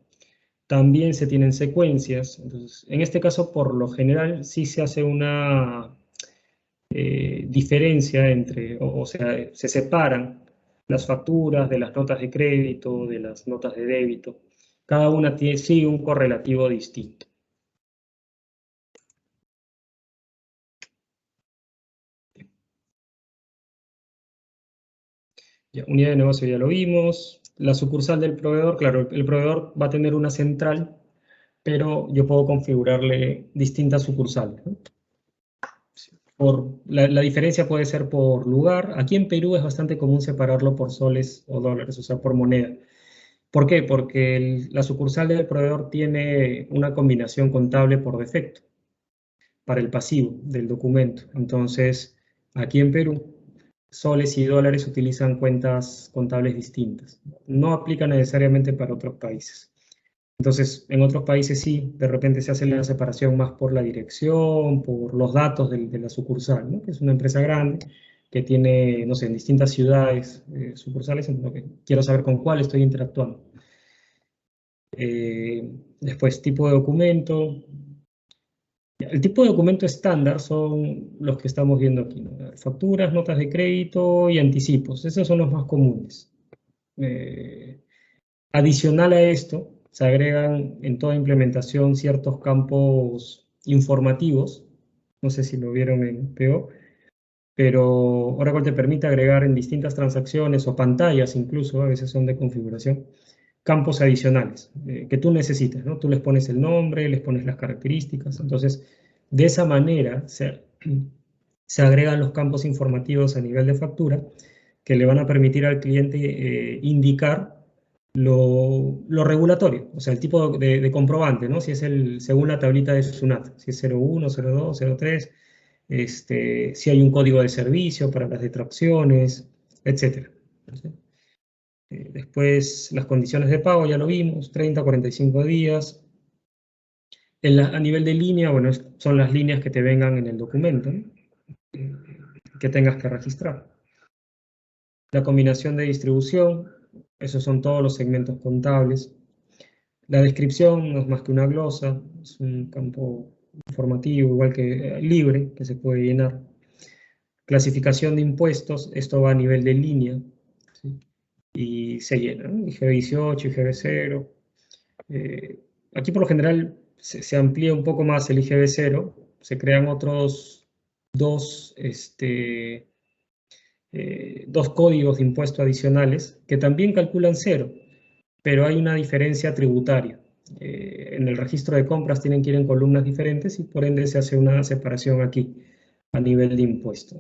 También se tienen secuencias. Entonces, en este caso, por lo general, sí se hace una diferencia entre, o sea, se separan las facturas de las notas de crédito, de las notas de débito. Cada una sigue un correlativo distinto. Ya, unidad de negocio ya lo vimos. La sucursal del proveedor, claro, el proveedor va a tener una central, pero yo puedo configurarle distintas sucursales, ¿no? La diferencia puede ser por lugar. Aquí en Perú es bastante común separarlo por soles o dólares, o sea, por moneda. ¿Por qué? Porque la sucursal del proveedor tiene una combinación contable por defecto para el pasivo del documento. Entonces, aquí en Perú, soles y dólares utilizan cuentas contables distintas. No aplica necesariamente para otros países. Entonces, en otros países sí, de repente se hace la separación más por la dirección, por los datos de la sucursal, ¿no? Que es una empresa grande que tiene, no sé, en distintas ciudades sucursales, en lo que quiero saber con cuál estoy interactuando. Después, tipo de documento. El tipo de documento estándar son los que estamos viendo aquí, ¿no? Facturas, notas de crédito y anticipos. Esos son los más comunes. Adicional a esto, se agregan en toda implementación ciertos campos informativos. No sé si lo vieron en PO, pero Oracle te permite agregar en distintas transacciones o pantallas, incluso a veces son de configuración, campos adicionales que tú necesites, ¿no? Tú les pones el nombre, les pones las características. Entonces, de esa manera se agregan los campos informativos a nivel de factura que le van a permitir al cliente indicar lo regulatorio, o sea, el tipo de comprobante, ¿no? Si es según la tablita de SUNAT, si es 01, 02, 03, si hay un código de servicio para las detracciones, etc. Después, las condiciones de pago, ya lo vimos, 30, 45 días. A nivel de línea, bueno, son las líneas que te vengan en el documento, ¿no? Que tengas que registrar. La combinación de distribución, esos son todos los segmentos contables. La descripción no es más que una glosa, es un campo informativo, igual que libre, que se puede llenar. Clasificación de impuestos, esto va a nivel de línea, ¿sí? Y se llena, ¿no? IGB 18, IGB 0. Aquí por lo general se amplía un poco más el IGB 0, se crean otros dos, dos códigos de impuesto adicionales que también calculan 0, pero hay una diferencia tributaria. En el registro de compras tienen que ir en columnas diferentes y por ende se hace una separación aquí a nivel de impuesto.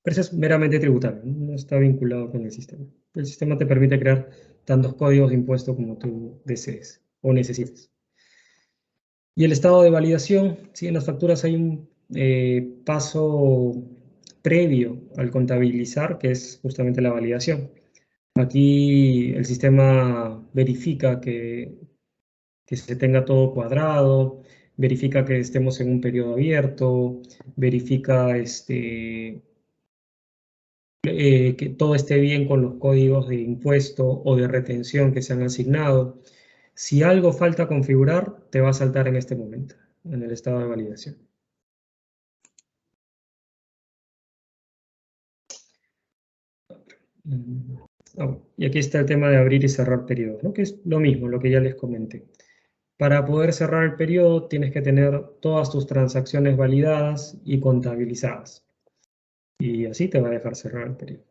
Pero eso es meramente tributario, no está vinculado con el sistema. El sistema te permite crear tantos códigos de impuesto como tú desees o necesites. Y el estado de validación, sí, en las facturas hay un paso previo al contabilizar, que es justamente la validación. Aquí el sistema verifica que se tenga todo cuadrado, verifica que estemos en un periodo abierto, verifica que todo esté bien con los códigos de impuesto o de retención que se han asignado. Si algo falta configurar, te va a saltar en este momento, en el estado de validación. Y aquí está el tema de abrir y cerrar periodos, ¿no? Que es lo mismo, lo que ya les comenté. Para poder cerrar el periodo tienes que tener todas tus transacciones validadas y contabilizadas. Y así te va a dejar cerrar el periodo.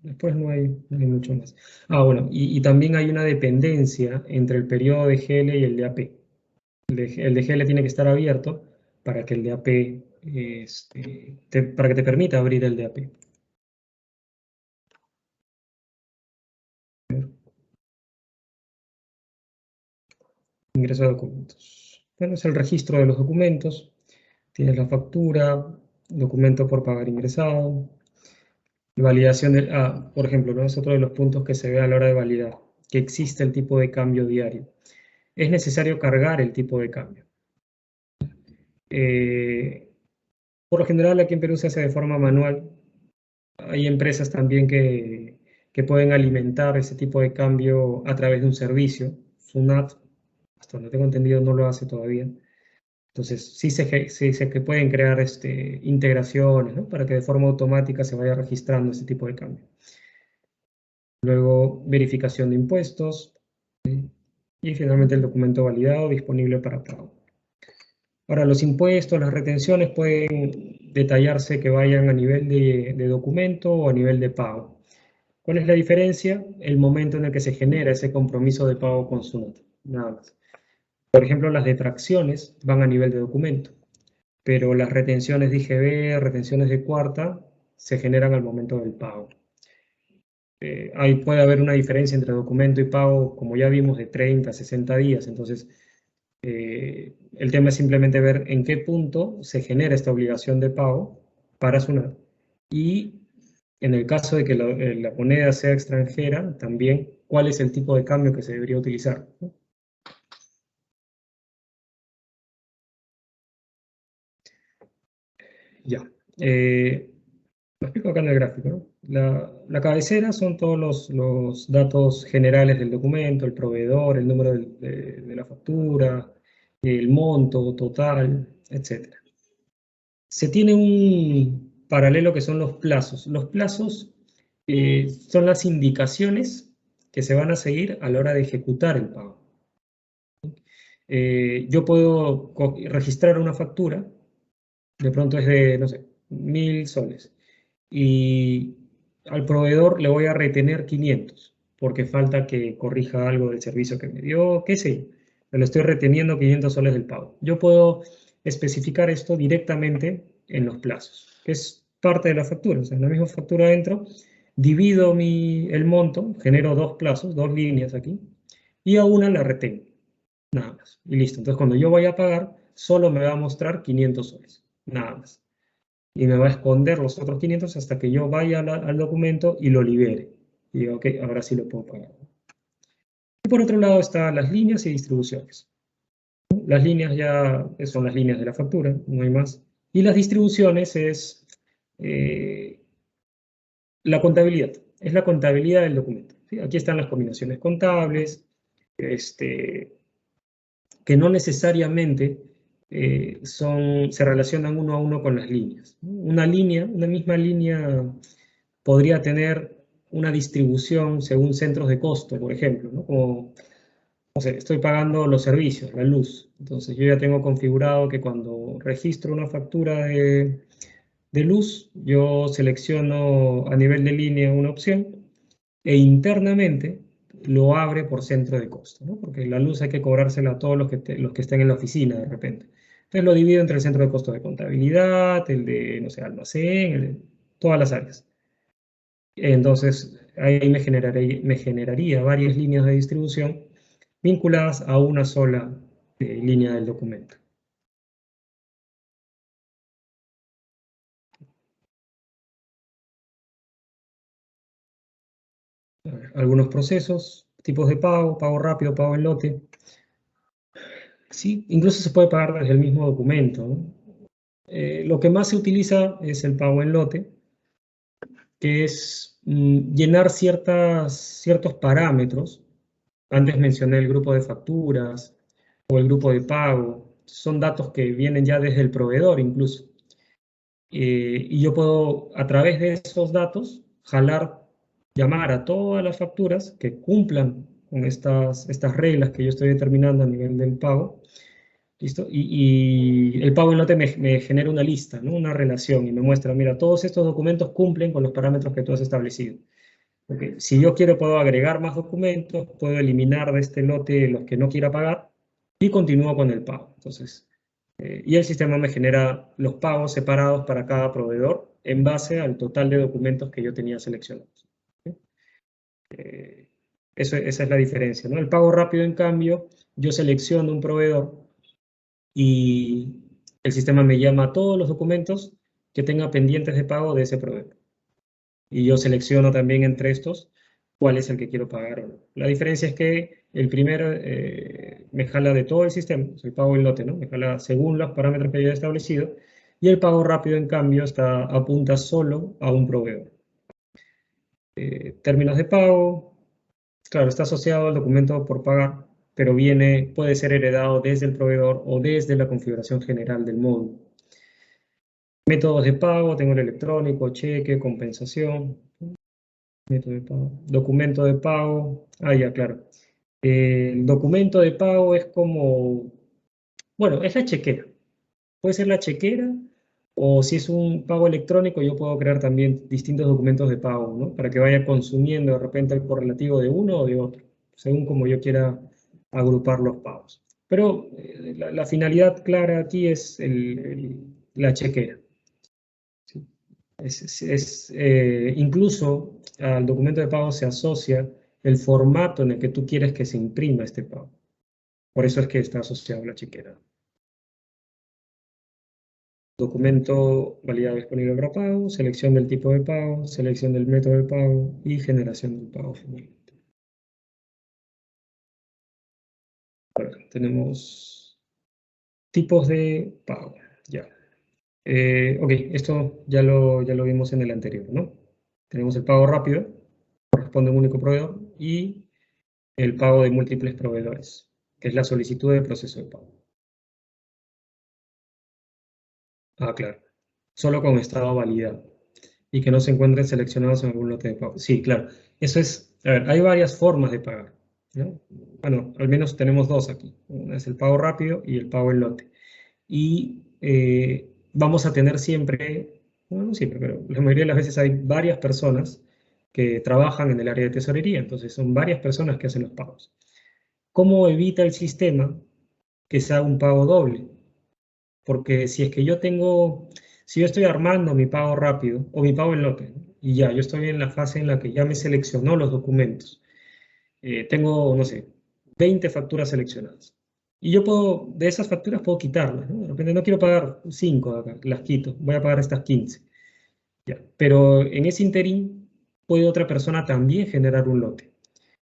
Después no hay mucho más. Bueno, y también hay una dependencia entre el periodo de GL y el de AP. El de GL tiene que estar abierto para que el de AP, para que te permita abrir el de AP. Ingreso de documentos. Bueno, es el registro de los documentos. Tienes la factura, documento por pagar ingresado, validación del... por ejemplo, ¿no? Es otro de los puntos que se ve a la hora de validar, que existe el tipo de cambio diario. Es necesario cargar el tipo de cambio. Por lo general aquí en Perú se hace de forma manual. Hay empresas también que pueden alimentar ese tipo de cambio a través de un servicio. SUNAT, hasta donde tengo entendido, no lo hace todavía. Entonces, sí se que pueden crear integraciones, ¿no? Para que de forma automática se vaya registrando ese tipo de cambio. Luego, verificación de impuestos. ¿Sí? Y finalmente el documento validado disponible para pago. Ahora, los impuestos, las retenciones pueden detallarse que vayan a nivel de documento o a nivel de pago. ¿Cuál es la diferencia? El momento en el que se genera ese compromiso de pago con SUNAT, nada más. Por ejemplo, las detracciones van a nivel de documento, pero las retenciones de IGB, retenciones de cuarta, se generan al momento del pago. Ahí puede haber una diferencia entre documento y pago, como ya vimos, de 30 a 60 días. Entonces, el tema es simplemente ver en qué punto se genera esta obligación de pago para SUNAT. Y en el caso de que la moneda sea extranjera, también cuál es el tipo de cambio que se debería utilizar, ¿no? Ya. Lo explico acá en el gráfico, ¿no? La cabecera son todos los datos generales del documento, el proveedor, el número de la factura, el monto total, etc. Se tiene un paralelo que son los plazos. Los plazos son las indicaciones que se van a seguir a la hora de ejecutar el pago. Yo puedo registrar una factura, de pronto es de, no sé, 1000 soles, y al proveedor le voy a retener 500, porque falta que corrija algo del servicio que me dio, qué sé yo, le estoy reteniendo 500 soles del pago. Yo puedo especificar esto directamente en los plazos, que es parte de la factura. O sea, en la misma factura dentro, divido el monto, genero dos plazos, dos líneas aquí, y a una la retengo, nada más. Y listo. Entonces, cuando yo vaya a pagar, solo me va a mostrar 500 soles, nada más. Y me va a esconder los otros 500 hasta que yo vaya al documento y lo libere. Y digo, ok, ahora sí lo puedo pagar. Y por otro lado están las líneas y distribuciones. Las líneas ya son las líneas de la factura, no hay más. Y las distribuciones es la contabilidad, es la contabilidad del documento. ¿Sí? Aquí están las combinaciones contables, que no necesariamente se relacionan uno a uno con las líneas. Una misma línea podría tener una distribución según centros de costo, por ejemplo, ¿no? Como, no sé, estoy pagando los servicios, la luz. Entonces yo ya tengo configurado que cuando registro una factura de luz, yo selecciono a nivel de línea una opción e internamente lo abre por centro de costo, ¿no? Porque la luz hay que cobrársela a todos los que estén en la oficina de repente. Entonces lo divido entre el centro de costo de contabilidad, el de, no sé, almacén, todas las áreas. Entonces ahí me generaría varias líneas de distribución vinculadas a una sola línea del documento. Algunos procesos, tipos de pago rápido, pago en lote. Sí, incluso se puede pagar desde el mismo documento, ¿no? Lo que más se utiliza es el pago en lote, que es llenar ciertos parámetros. Antes mencioné el grupo de facturas o el grupo de pago. Son datos que vienen ya desde el proveedor incluso. Y yo puedo, a través de esos datos, llamar a todas las facturas que cumplan con estas reglas que yo estoy determinando a nivel del pago. ¿Listo? Y el pago en lote me genera una lista, ¿no? Una relación y me muestra, mira, todos estos documentos cumplen con los parámetros que tú has establecido. Okay. Si yo quiero, puedo agregar más documentos, puedo eliminar de este lote los que no quiera pagar y continúo con el pago. Entonces, y el sistema me genera los pagos separados para cada proveedor en base al total de documentos que yo tenía seleccionados. ¿Okay? Esa es la diferencia, ¿no? El pago rápido, en cambio, yo selecciono un proveedor y el sistema me llama a todos los documentos que tenga pendientes de pago de ese proveedor. Y yo selecciono también entre estos cuál es el que quiero pagar o no. La diferencia es que el primero me jala de todo el sistema, es el pago en lote, ¿no? Me jala según los parámetros que yo he establecido, y el pago rápido, en cambio, apunta solo a un proveedor. Términos de pago, claro, está asociado al documento por pagar, pero puede ser heredado desde el proveedor o desde la configuración general del módulo. Métodos de pago, tengo el electrónico, cheque, compensación. Método de pago. Documento de pago. Ah, ya, claro. El documento de pago es como, bueno, es la chequera. Puede ser la chequera o si es un pago electrónico, yo puedo crear también distintos documentos de pago, ¿no? Para que vaya consumiendo de repente el correlativo de uno o de otro, según como yo quiera agrupar los pagos. Pero la finalidad clara aquí es la chequera. ¿Sí? Incluso al documento de pago se asocia el formato en el que tú quieres que se imprima este pago. Por eso es que está asociado a la chequera. Documento validado disponible para pago, selección del tipo de pago, selección del método de pago y generación del pago finalmente. Ahora, tenemos tipos de pago. Ya. Ok, esto ya lo vimos en el anterior, ¿no? Tenemos el pago rápido, corresponde a un único proveedor, y el pago de múltiples proveedores, que es la solicitud de proceso de pago. Ah, claro. Solo con estado validado. Y que no se encuentren seleccionados en algún lote de pago. Sí, claro. Eso es, a ver, hay varias formas de pagar, ¿no? Bueno, al menos tenemos dos aquí. Una es el pago rápido y el pago en lote. Y vamos a tener siempre, bueno, no siempre, pero la mayoría de las veces hay varias personas que trabajan en el área de tesorería. Entonces son varias personas que hacen los pagos. ¿Cómo evita el sistema que se haga un pago doble? Porque si es que yo tengo, si yo estoy armando mi pago rápido o mi pago en lote, ¿no? Y ya, yo estoy en la fase en la que ya me seleccionó los documentos, tengo, no sé, 20 facturas seleccionadas. Y yo puedo, de esas facturas puedo quitarlas, ¿no? De repente no quiero pagar 5 de acá, las quito, voy a pagar estas 15. Ya. Pero en ese interín puede otra persona también generar un lote.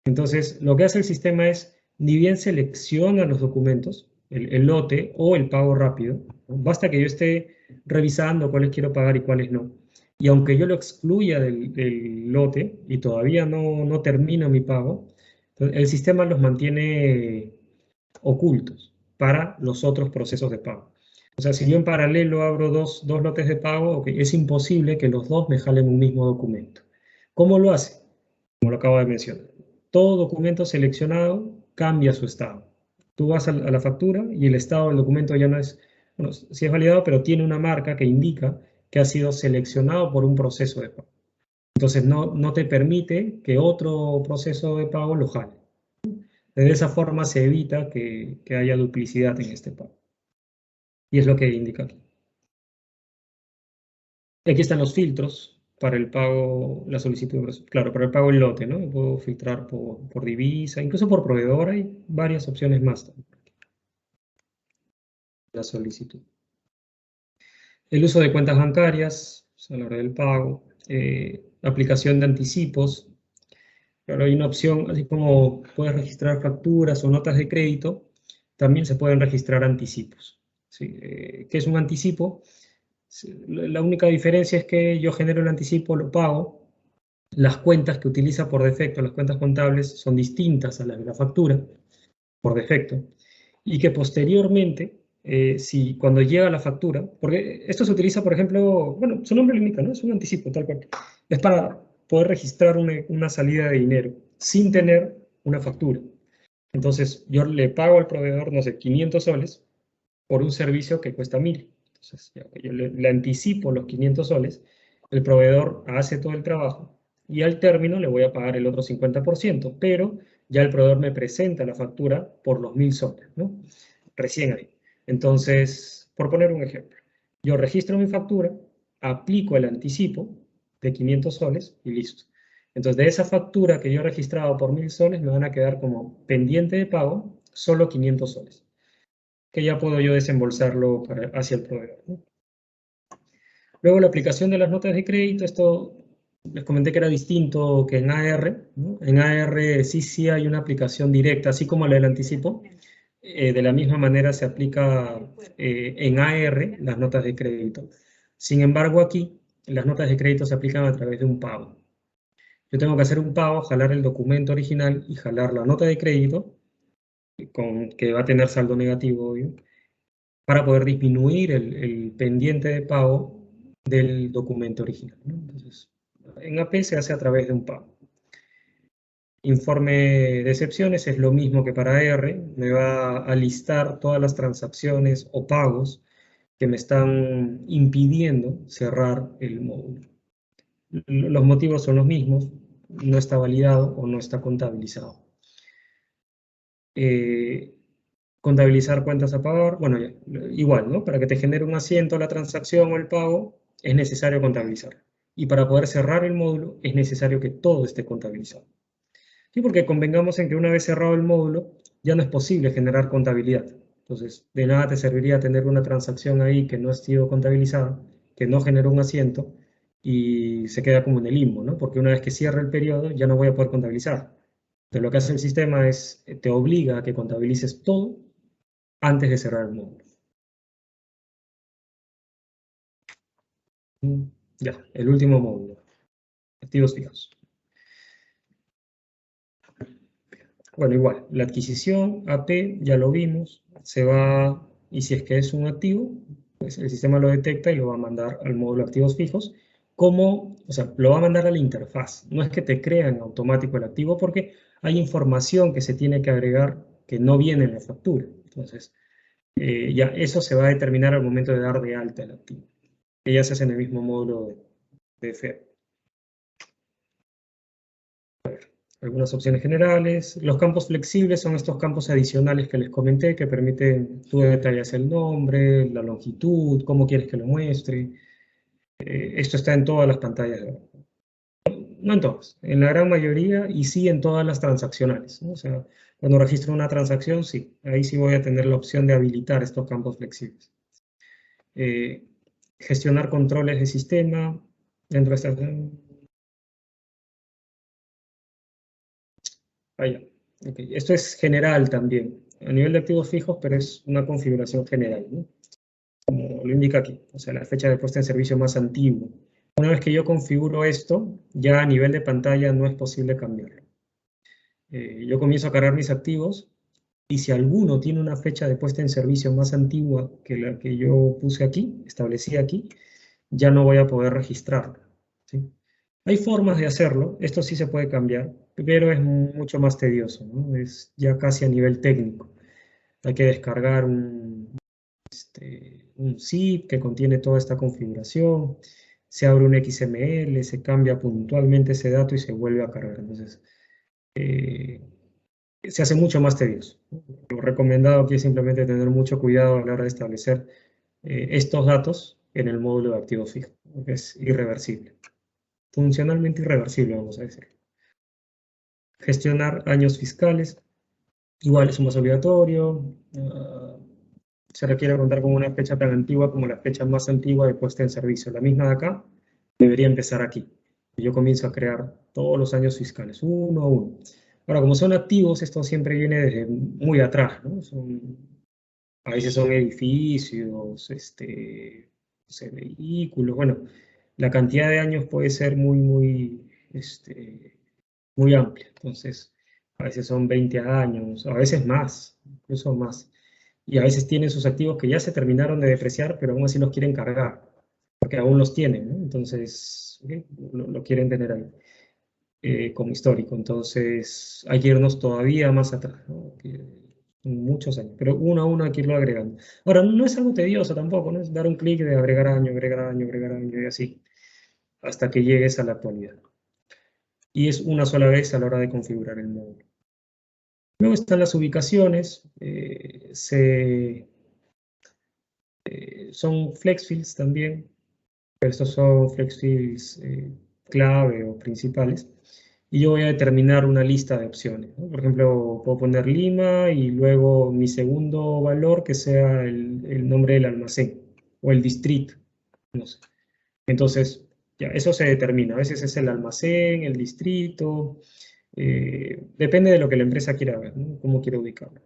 Entonces, lo que hace el sistema es, ni bien selecciona los documentos, el lote o el pago rápido, ¿no? Basta que yo esté revisando cuáles quiero pagar y cuáles no. Y aunque yo lo excluya del lote y todavía no termino mi pago, el sistema los mantiene ocultos para los otros procesos de pago. O sea, si yo en paralelo abro dos lotes de pago, okay, es imposible que los dos me jalen un mismo documento. ¿Cómo lo hace? Como lo acabo de mencionar. Todo documento seleccionado cambia su estado. Tú vas a la factura y el estado del documento ya no es, bueno, sí es validado, pero tiene una marca que indica que ha sido seleccionado por un proceso de pago. Entonces no te permite que otro proceso de pago lo jale. De esa forma se evita que haya duplicidad en este pago. Y es lo que indica aquí. Y aquí están los filtros para el pago, la solicitud, claro, para el pago en lote, ¿no? Puedo filtrar por divisa, incluso por proveedor, hay varias opciones más. La solicitud. El uso de cuentas bancarias, a la hora del pago, aplicación de anticipos. Claro, hay una opción, así como puedes registrar facturas o notas de crédito, también se pueden registrar anticipos. ¿Sí? ¿Qué es un anticipo? Sí, la única diferencia es que yo genero el anticipo, lo pago, las cuentas que utiliza por defecto, las cuentas contables, son distintas a las de la factura, por defecto, y que posteriormente, si cuando llega la factura, porque esto se utiliza, por ejemplo, bueno, su nombre lo indica, ¿no? Es un anticipo, tal cual. Es para poder registrar una salida de dinero sin tener una factura. Entonces, yo le pago al proveedor, no sé, 500 soles por un servicio que cuesta 1000. Entonces, yo le anticipo los 500 soles, el proveedor hace todo el trabajo y al término le voy a pagar el otro 50%, pero ya el proveedor me presenta la factura por los 1000 soles, ¿no? Recién ahí. Entonces, por poner un ejemplo, yo registro mi factura, aplico el anticipo de 500 soles y listo. Entonces, de esa factura que yo he registrado por 1000 soles, me van a quedar como pendiente de pago solo 500 soles que ya puedo yo desembolsarlo hacia el proveedor, ¿no? Luego la aplicación de las notas de crédito, esto les comenté que era distinto que en AR, ¿no? En AR sí hay una aplicación directa, así como la del anticipo. De la misma manera se aplica en AR las notas de crédito. Sin embargo, aquí las notas de crédito se aplican a través de un pago. Yo tengo que hacer un pago, jalar el documento original y jalar la nota de crédito, que va a tener saldo negativo, obvio, para poder disminuir el pendiente de pago del documento original, ¿no? Entonces, en AP se hace a través de un pago. Informe de excepciones es lo mismo que para R, me va a listar todas las transacciones o pagos que me están impidiendo cerrar el módulo. Los motivos son los mismos, no está validado o no está contabilizado. Contabilizar cuentas a pagar, bueno, igual, ¿no? Para que te genere un asiento la transacción o el pago, es necesario contabilizar. Y para poder cerrar el módulo, es necesario que todo esté contabilizado. Sí, porque convengamos en que una vez cerrado el módulo, ya no es posible generar contabilidad. Entonces, de nada te serviría tener una transacción ahí que no ha sido contabilizada, que no generó un asiento, y se queda como en el limbo, ¿no? Porque una vez que cierra el periodo, ya no voy a poder contabilizar. Entonces, lo que hace el sistema es, te obliga a que contabilices todo antes de cerrar el módulo. Ya, el último módulo, activos fijos. Bueno, igual, la adquisición, AP, ya lo vimos, se va, y si es que es un activo, Pues el sistema lo detecta y lo va a mandar al módulo de activos fijos. Como, o sea, lo va a mandar a la interfaz. No es que te crea en automático el activo porque hay información que se tiene que agregar que no viene en la factura. Entonces, ya eso se va a determinar al momento de dar de alta el activo. Que ya se hace en el mismo módulo de FEA. Algunas opciones generales. Los campos flexibles son estos campos adicionales que les comenté, que permiten, tú detallas el nombre, la longitud, cómo quieres que lo muestre. Esto está en todas las pantallas. No en todas, en la gran mayoría y sí en todas las transaccionales, ¿no? O sea, cuando registro una transacción, sí, ahí sí voy a tener la opción de habilitar estos campos flexibles. Eh, gestionar controles de sistema dentro de esta... Allá. Okay. Esto es general también, a nivel de activos fijos, pero es una configuración general, ¿no? Como lo indica aquí, o sea, la fecha de puesta en servicio más antigua. Una vez que yo configuro esto, ya a nivel de pantalla no es posible cambiarlo. Yo comienzo a cargar mis activos y si alguno tiene una fecha de puesta en servicio más antigua que la que yo puse aquí, establecí aquí, ya no voy a poder registrarlo, ¿sí? Hay formas de hacerlo, esto sí se puede cambiar, pero es mucho más tedioso, ¿no? Es ya casi a nivel técnico. Hay que descargar un zip que contiene toda esta configuración, se abre un XML, se cambia puntualmente ese dato y se vuelve a cargar. Entonces, eh, se hace mucho más tedioso. Lo recomendado aquí es simplemente tener mucho cuidado a la hora de establecer estos datos en el módulo de activos fijos, porque es irreversible. Funcionalmente irreversible, vamos a decir. Gestionar años fiscales, igual es un más obligatorio. Se requiere contar con una fecha tan antigua como la fecha más antigua de puesta en servicio. La misma de acá debería empezar aquí. Yo comienzo a crear todos los años fiscales, uno a uno. Ahora, como son activos, esto siempre viene desde muy atrás, ¿no? A veces son edificios, no sé, vehículos, bueno, la cantidad de años puede ser muy amplia. Entonces, a veces son 20 años, a veces más, incluso más. Y a veces tienen sus activos que ya se terminaron de depreciar, pero aún así los quieren cargar, porque aún los tienen, ¿no? Entonces, lo quieren tener ahí como histórico. Entonces, hay que irnos todavía más atrás, ¿no? Muchos años, pero uno a uno hay que irlo agregando. Ahora, no es algo tedioso tampoco, ¿no? Es dar un clic de agregar año, agregar año, agregar año y así, hasta que llegues a la actualidad. Y es una sola vez a la hora de configurar el módulo. Luego están las ubicaciones, son flexfields también, pero estos son flexfields clave o principales. Y yo voy a determinar una lista de opciones, ¿no? Por ejemplo, puedo poner Lima y luego mi segundo valor que sea el nombre del almacén o el distrito, no sé. Entonces, ya, eso se determina. A veces es el almacén, el distrito, depende de lo que la empresa quiera ver, ¿no? Cómo quiere ubicarlo.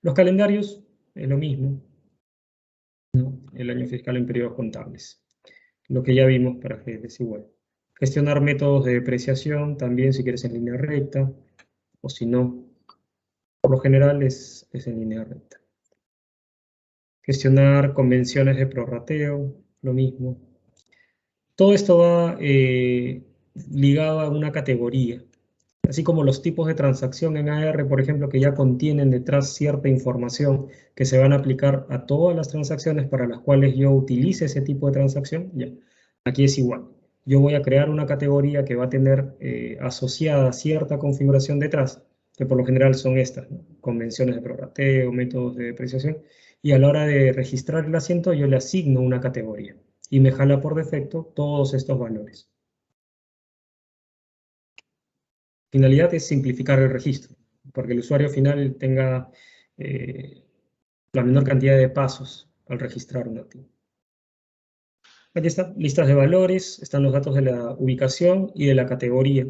Los calendarios es lo mismo, ¿no? El año fiscal en periodos contables. Lo que ya vimos para que es igual. Gestionar métodos de depreciación también si quieres en línea recta o si no, por lo general es en línea recta. Gestionar convenciones de prorrateo, lo mismo. Todo esto va ligado a una categoría, así como los tipos de transacción en AR, por ejemplo, que ya contienen detrás cierta información que se van a aplicar a todas las transacciones para las cuales yo utilice ese tipo de transacción, ya. Aquí es igual. Yo voy a crear una categoría que va a tener asociada cierta configuración detrás, que por lo general son estas, ¿no? Convenciones de prorrateo, métodos de depreciación, y a la hora de registrar el asiento yo le asigno una categoría y me jala por defecto todos estos valores. Finalidad es simplificar el registro, porque el usuario final tenga la menor cantidad de pasos al registrar un activo. Aquí está, listas de valores, están los datos de la ubicación y de la categoría,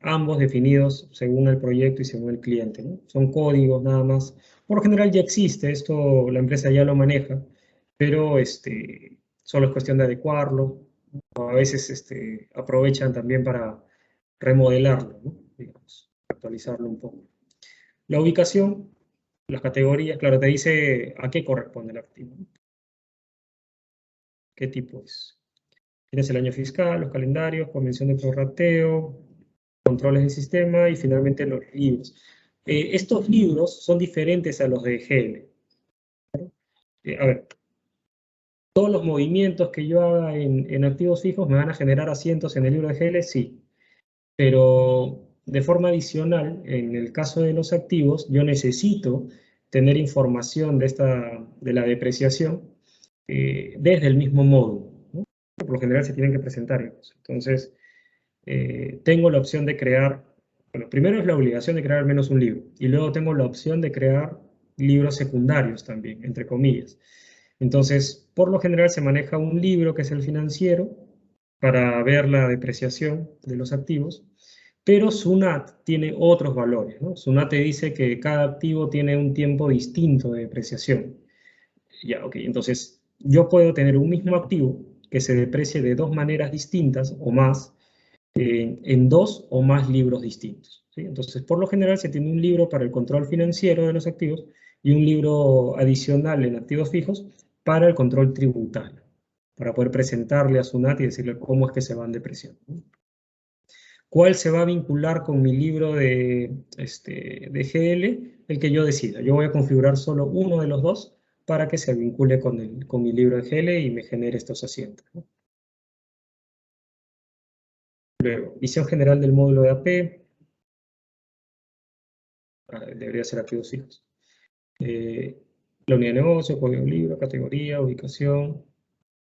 ambos definidos según el proyecto y según el cliente, ¿no? Son códigos nada más. Por lo general ya existe, esto la empresa ya lo maneja, pero solo es cuestión de adecuarlo, o a veces aprovechan también para remodelarlo, ¿no? Digamos, actualizarlo un poco. La ubicación, las categorías, claro, te dice a qué corresponde el activo, ¿no? qué tipo es. Tienes el año fiscal, los calendarios, convención de prorrateo, controles del sistema y finalmente los libros. Estos libros son diferentes a los de GL. A ver, todos los movimientos que yo haga en activos fijos me van a generar asientos en el libro de GL, sí. Pero de forma adicional, en el caso de los activos, yo necesito tener información de la depreciación desde el mismo módulo, ¿no? Por lo general se tienen que presentar ellos. Entonces, tengo la opción de crear, bueno, primero es la obligación de crear al menos un libro, y luego tengo la opción de crear libros secundarios también, entre comillas. Entonces, por lo general se maneja un libro que es el financiero para ver la depreciación de los activos, pero SUNAT tiene otros valores, ¿no? SUNAT te dice que cada activo tiene un tiempo distinto de depreciación. Ya, ok, entonces yo puedo tener un mismo activo que se deprecie de dos maneras distintas o más en dos o más libros distintos, ¿sí? Entonces, por lo general se tiene un libro para el control financiero de los activos y un libro adicional en activos fijos para el control tributario, para poder presentarle a SUNAT y decirle cómo es que se van depreciando, ¿no? ¿Cuál se va a vincular con mi libro de GL? El que yo decida. Yo voy a configurar solo uno de los dos para que se vincule con mi libro de GL y me genere estos asientos, ¿no? Luego, visión general del módulo de AP. Debería ser activos fijos. La unidad de negocio, código de libro, categoría, ubicación.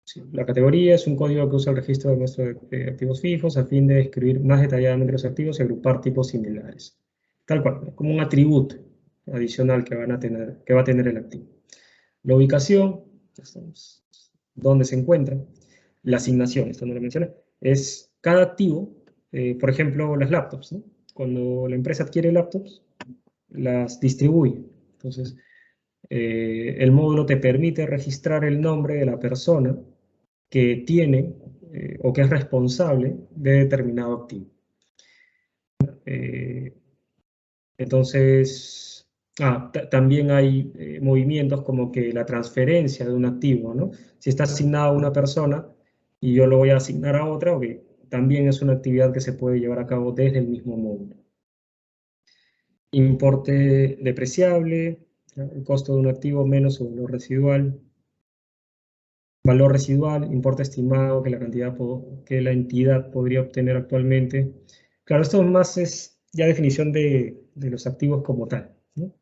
Sí, la categoría es un código que usa el registro de muestra de activos fijos a fin de describir más detalladamente los activos y agrupar tipos similares. Tal cual, como un atributo adicional que va a tener el activo. La ubicación, dónde se encuentra. La asignación, esto no lo mencioné, es cada activo, por ejemplo, las laptops, ¿no? Cuando la empresa adquiere laptops, las distribuye. Entonces, el módulo te permite registrar el nombre de la persona que tiene o que es responsable de determinado activo. Entonces, también hay movimientos como que la transferencia de un activo, ¿no? Si está asignado a una persona y yo lo voy a asignar a otra, okay, también es una actividad que se puede llevar a cabo desde el mismo módulo. Importe depreciable, el costo de un activo menos su valor residual. Valor residual, importe estimado que que la entidad podría obtener actualmente. Claro, esto más es ya definición de los activos como tal, ¿no?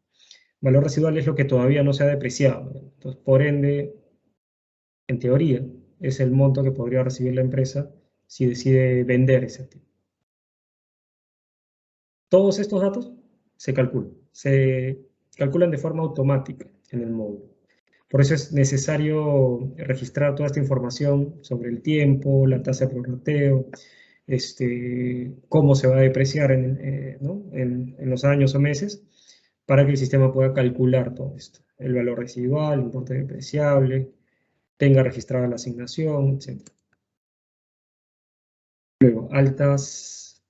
Valor residual es lo que todavía no se ha depreciado. Entonces, por ende, en teoría, es el monto que podría recibir la empresa si decide vender ese activo. Todos estos datos se calculan de forma automática en el módulo. Por eso es necesario registrar toda esta información sobre el tiempo, la tasa de prorrateo, cómo se va a depreciar ¿no? en los años o meses, para que el sistema pueda calcular todo esto. El valor residual, el importe depreciable, tenga registrada la asignación, etc. Luego, altas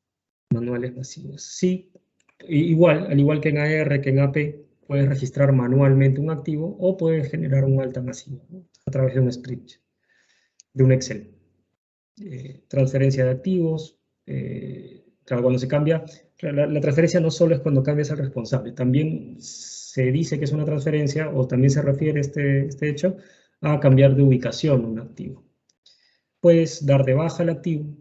manuales masivos. Sí, igual, al igual que en AR, que en AP, puedes registrar manualmente un activo o puedes generar un alta masiva, ¿no? A través de un script, de un Excel. Transferencia de activos. Claro, cuando se cambia, la transferencia no solo es cuando cambias al responsable, también se dice que es una transferencia o también se refiere este hecho a cambiar de ubicación un activo. Puedes dar de baja el activo,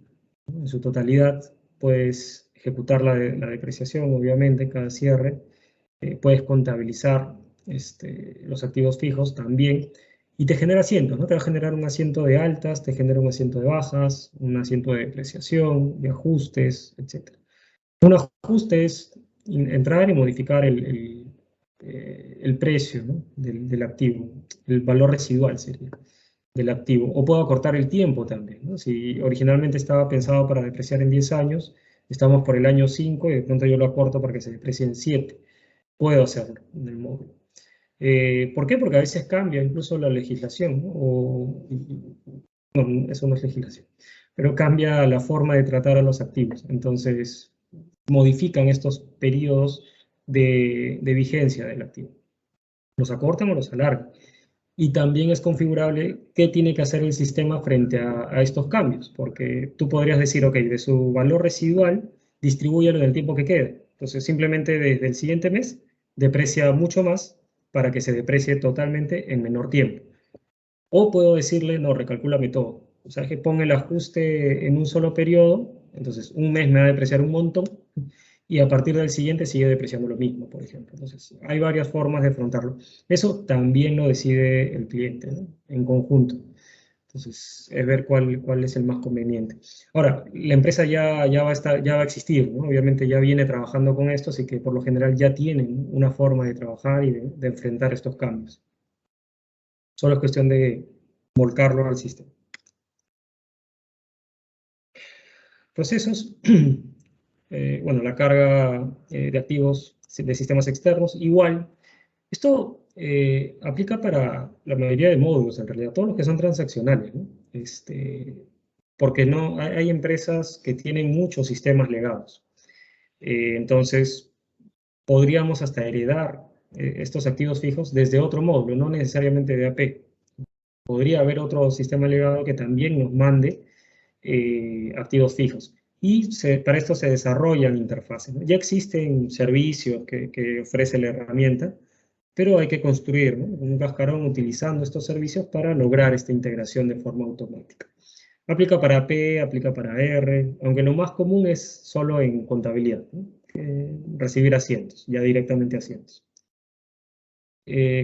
¿no? En su totalidad, puedes ejecutar la depreciación, obviamente, cada cierre, puedes contabilizar los activos fijos también, y te genera asientos, ¿no? Te va a generar un asiento de altas, te genera un asiento de bajas, un asiento de depreciación, de ajustes, etc. Un ajuste es entrar y modificar el precio, ¿no? del activo, el valor residual sería del activo, o puedo acortar el tiempo también, ¿no? Si originalmente estaba pensado para depreciar en 10 años, estamos por el año 5 y de pronto yo lo acorto para que se deprecie en 7. Puedo hacerlo en el módulo. ¿Por qué? Porque a veces cambia incluso la legislación, ¿no? No, eso no es legislación, pero cambia la forma de tratar a los activos. Entonces, modifican estos periodos de vigencia del activo. Los acortan o los alargan. Y también es configurable qué tiene que hacer el sistema frente a estos cambios, porque tú podrías decir, ok, de su valor residual, distribúyelo en el tiempo que quede. Entonces, simplemente desde el siguiente mes, deprecia mucho más para que se deprecie totalmente en menor tiempo. O puedo decirle, no, recalcúlame todo. O sea, que ponga el ajuste en un solo periodo, entonces un mes me va a depreciar un montón, y a partir del siguiente sigue depreciando lo mismo, por ejemplo. Entonces, hay varias formas de afrontarlo. Eso también lo decide el cliente, ¿no? En conjunto. Entonces, es ver cuál es el más conveniente. Ahora, la empresa ya va a existir, ¿no? Obviamente ya viene trabajando con esto, así que por lo general ya tienen una forma de trabajar y de enfrentar estos cambios. Solo es cuestión de volcarlo al sistema. Procesos, bueno, la carga de activos de sistemas externos, igual. Esto aplica para la mayoría de módulos, en realidad, todos los que son transaccionales, ¿no? Porque no, hay empresas que tienen muchos sistemas legados. Entonces, podríamos hasta heredar estos activos fijos desde otro módulo, no necesariamente de AP. Podría haber otro sistema legado que también nos mande activos fijos. Y para esto se desarrollan interfaces, ¿no? Ya existen servicios que ofrece la herramienta, pero hay que construir, ¿no?, un cascarón utilizando estos servicios para lograr esta integración de forma automática. Aplica para P, aplica para R, aunque lo más común es solo en contabilidad, ¿no? Recibir asientos, ya directamente asientos.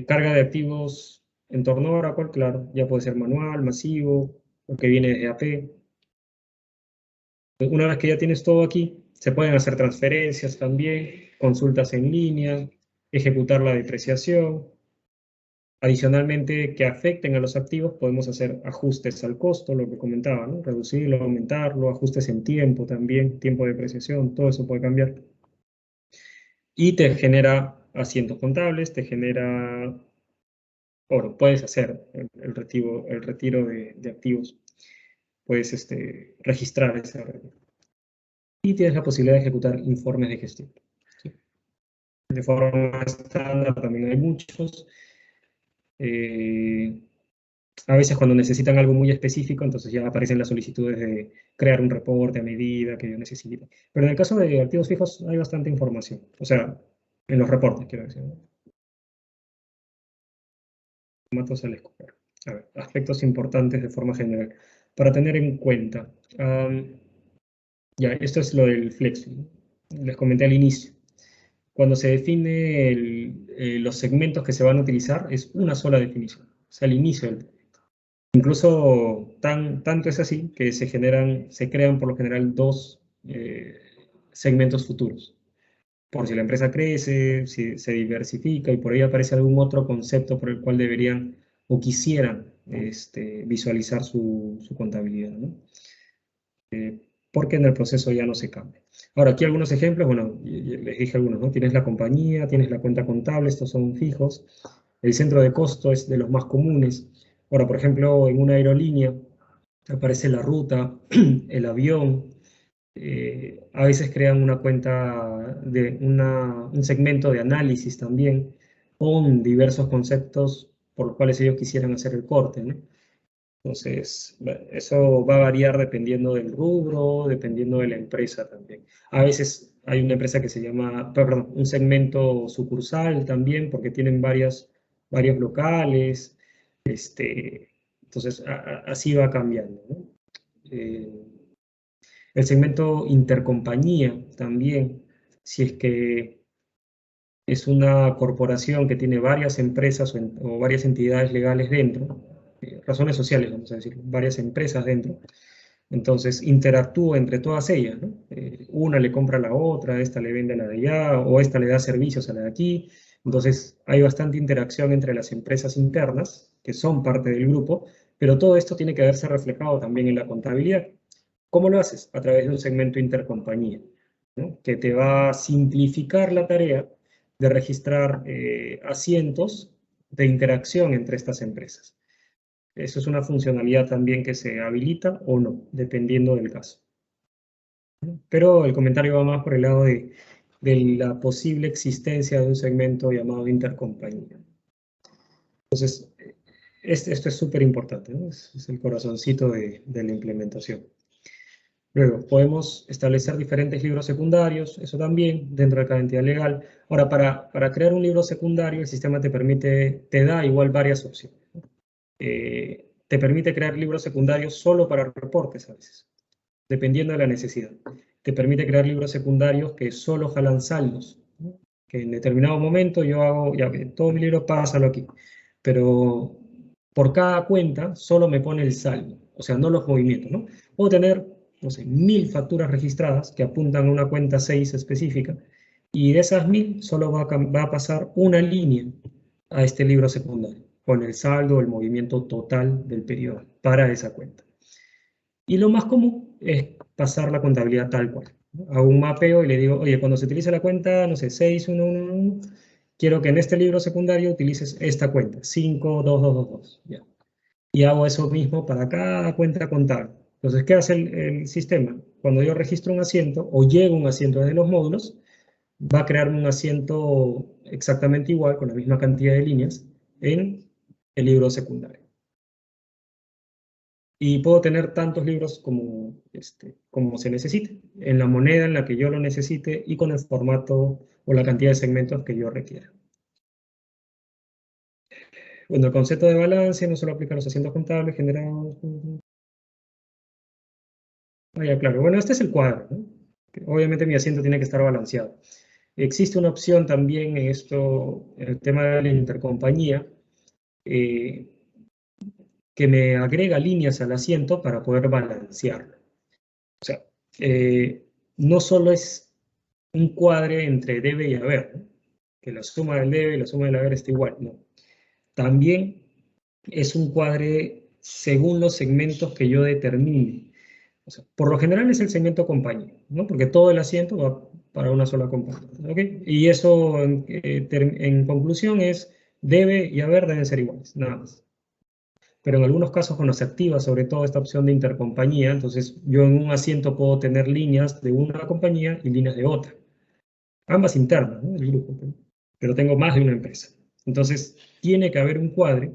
Carga de activos en torno a Oracle, claro, ya puede ser manual, masivo, o que viene desde AP. Una vez que ya tienes todo aquí, se pueden hacer transferencias también, consultas en línea, ejecutar la depreciación. Adicionalmente, que afecten a los activos, podemos hacer ajustes al costo, lo que comentaba, ¿no? Reducirlo, aumentarlo, ajustes en tiempo también, tiempo de depreciación, todo eso puede cambiar. Y te genera asientos contables, te genera, bueno, puedes hacer el retiro de activos, puedes registrar ese retiro. Y tienes la posibilidad de ejecutar informes de gestión. ¿Sí? De forma estándar también hay muchos. A veces cuando necesitan algo muy específico, entonces ya aparecen las solicitudes de crear un reporte a medida que yo necesite. Pero en el caso de activos fijos hay bastante información. O sea, en los reportes, quiero decir, ¿no? Formatos al escoger. A ver, aspectos importantes de forma general. Para tener en cuenta. Ya, esto es lo del flexing. Les comenté al inicio. Cuando se define los segmentos que se van a utilizar, es una sola definición. O sea, al inicio del proyecto. Incluso tanto es así que se crean por lo general dos segmentos futuros. Por si la empresa crece, si se diversifica y por ahí aparece algún otro concepto por el cual deberían o quisieran visualizar su contabilidad, ¿no? Porque en el proceso ya no se cambia. Ahora, aquí algunos ejemplos, bueno, les dije algunos, ¿no? Tienes la compañía, tienes la cuenta contable, estos son fijos. El centro de costo es de los más comunes. Ahora, por ejemplo, en una aerolínea aparece la ruta, el avión. A veces crean una cuenta un segmento de análisis también, con diversos conceptos por los cuales ellos quisieran hacer el corte, ¿no? Entonces, eso va a variar dependiendo del rubro, dependiendo de la empresa también. A veces hay una empresa que se llama, perdón, un segmento sucursal también, porque tienen varios locales. Entonces, así va cambiando, ¿no? El segmento intercompañía también, si es que es una corporación que tiene varias empresas o varias entidades legales dentro, razones sociales, vamos a decir, varias empresas dentro, entonces interactúa entre todas ellas, ¿no? Una le compra a la otra, esta le vende a la de allá, o esta le da servicios a la de aquí. Entonces hay bastante interacción entre las empresas internas, que son parte del grupo, pero todo esto tiene que verse reflejado también en la contabilidad. ¿Cómo lo haces? A través de un segmento intercompañía, ¿no?, que te va a simplificar la tarea de registrar asientos de interacción entre estas empresas. Eso es una funcionalidad también que se habilita o no, dependiendo del caso. Pero el comentario va más por el lado de la posible existencia de un segmento llamado intercompañía. Entonces, esto es súper importante, ¿no? Es el corazoncito de la implementación. Luego, podemos establecer diferentes libros secundarios, eso también, dentro de cada entidad legal. Ahora, para crear un libro secundario, el sistema te da igual varias opciones. Te permite crear libros secundarios solo para reportes a veces, dependiendo de la necesidad. Te permite crear libros secundarios que solo jalan saldos, ¿no? Que en determinado momento yo hago, ya todo mi libro pásalo aquí, pero por cada cuenta solo me pone el saldo, o sea, no los movimientos, ¿no? Puedo tener, no sé, 1000 facturas registradas que apuntan a una cuenta 6 específica, y de esas 1000 solo va a pasar una línea a este libro secundario, con el saldo, el movimiento total del periodo para esa cuenta. Y lo más común es pasar la contabilidad tal cual, ¿no? Hago un mapeo y le digo, oye, cuando se utiliza la cuenta, no sé, 6111, quiero que en este libro secundario utilices esta cuenta, 52222, ya. Y hago eso mismo para cada cuenta contable. Entonces, ¿qué hace el sistema? Cuando yo registro un asiento o llego a un asiento desde los módulos, va a crearme un asiento exactamente igual, con la misma cantidad de líneas, en el libro secundario. Y puedo tener tantos libros como se necesite, en la moneda en la que yo lo necesite y con el formato o la cantidad de segmentos que yo requiera. Bueno, el concepto de balance no solo aplica a los asientos contables generados. Ya, claro. Bueno, este es el cuadro, ¿no? Obviamente mi asiento tiene que estar balanceado. Existe una opción también en esto, en el tema de la intercompañía, eh, que me agrega líneas al asiento para poder balancearlo. O sea, no solo es un cuadre entre debe y haber, ¿no? Que la suma del debe y la suma del haber está igual, no. También es un cuadre según los segmentos que yo determine. O sea, por lo general es el segmento compañía, ¿no? Porque todo el asiento va para una sola compañía, ¿ok? Y eso, en conclusión, es debe y haber deben ser iguales, nada más. Pero en algunos casos cuando se activa sobre todo esta opción de intercompañía, entonces yo en un asiento puedo tener líneas de una compañía y líneas de otra. Ambas internas, ¿no? Del grupo, pero tengo más de una empresa. Entonces, tiene que haber un cuadre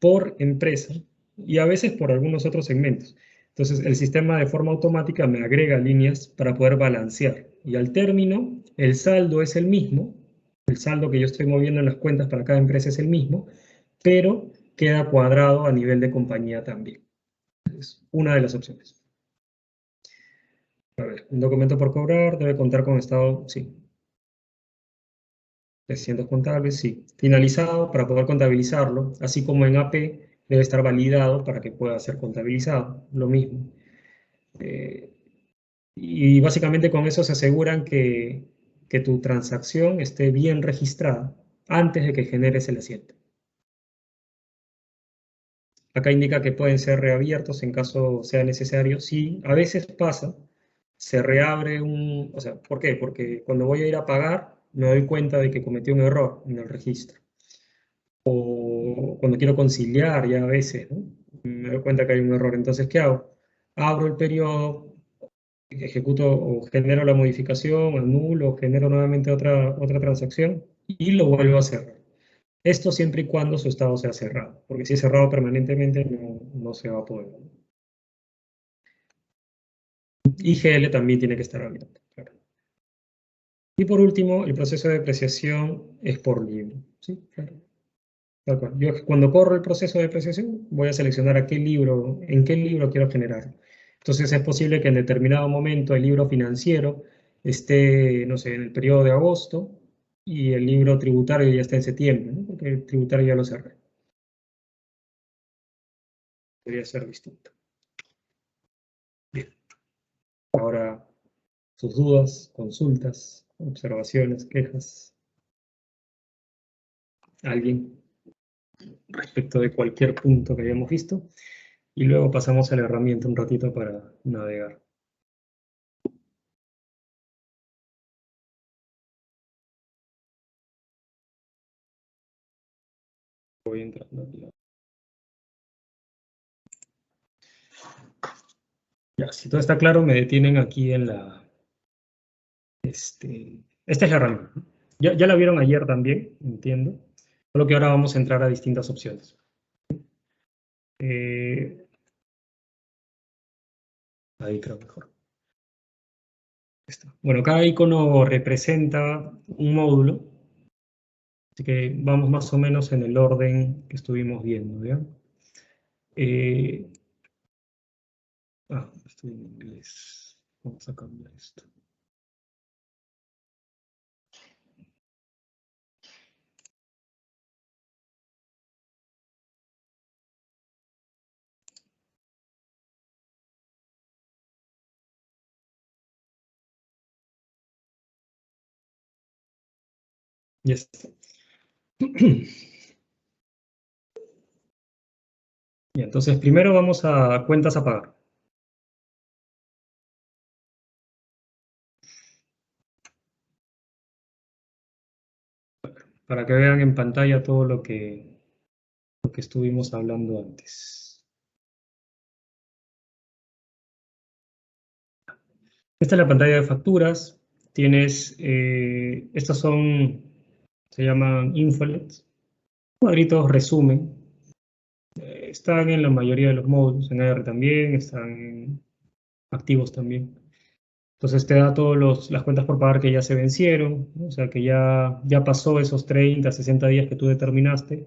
por empresa y a veces por algunos otros segmentos. Entonces, el sistema de forma automática me agrega líneas para poder balancear. Y al término, el saldo es el mismo, el saldo que yo estoy moviendo en las cuentas para cada empresa es el mismo, pero queda cuadrado a nivel de compañía también. Es una de las opciones. A ver, un documento por cobrar debe contar con estado, sí, 300 contables, sí. Finalizado para poder contabilizarlo, así como en AP debe estar validado para que pueda ser contabilizado, lo mismo. Y básicamente con eso se aseguran que tu transacción esté bien registrada antes de que generes el asiento. Acá indica que pueden ser reabiertos en caso sea necesario. Sí, a veces pasa, se reabre un... O sea, ¿por qué? Porque cuando voy a ir a pagar me doy cuenta de que cometí un error en el registro. O cuando quiero conciliar ya a veces, ¿no? Me doy cuenta que hay un error. Entonces, ¿qué hago? Abro el periodo, ejecuto o genero la modificación, anulo, genero nuevamente otra transacción y lo vuelvo a cerrar. Esto siempre y cuando su estado sea cerrado, porque si es cerrado permanentemente no se va a poder. IGL también tiene que estar abierto, claro. Y por último, el proceso de depreciación es por libro, ¿sí? Claro. Tal cual. Yo cuando corro el proceso de depreciación voy a seleccionar en qué libro quiero generar. Entonces es posible que en determinado momento el libro financiero esté, no sé, en el periodo de agosto y el libro tributario ya está en septiembre, ¿no? Porque el tributario ya lo cerré. Debería ser distinto. Bien. Ahora, sus dudas, consultas, observaciones, quejas. ¿Alguien respecto de cualquier punto que hayamos visto? Y luego pasamos a la herramienta un ratito para navegar. Voy entrando aquí. Ya, si todo está claro, me detienen aquí en la... esta es la herramienta, ¿no? Ya la vieron ayer también, entiendo. Solo que ahora vamos a entrar a distintas opciones. Ahí creo mejor. Está. Bueno, cada icono representa un módulo, así que vamos más o menos en el orden que estuvimos viendo, ¿ya? Estoy en inglés. Vamos a cambiar esto. Ya está. Ya, entonces, primero vamos a cuentas a pagar. Para que vean en pantalla todo lo que estuvimos hablando antes. Esta es la pantalla de facturas. Tienes, estos se llaman infolets, cuadritos resumen. Están en la mayoría de los módulos, en AR también, están en activos también. Entonces te da todas las cuentas por pagar que ya se vencieron, ¿no? O sea que ya pasó esos 30, 60 días que tú determinaste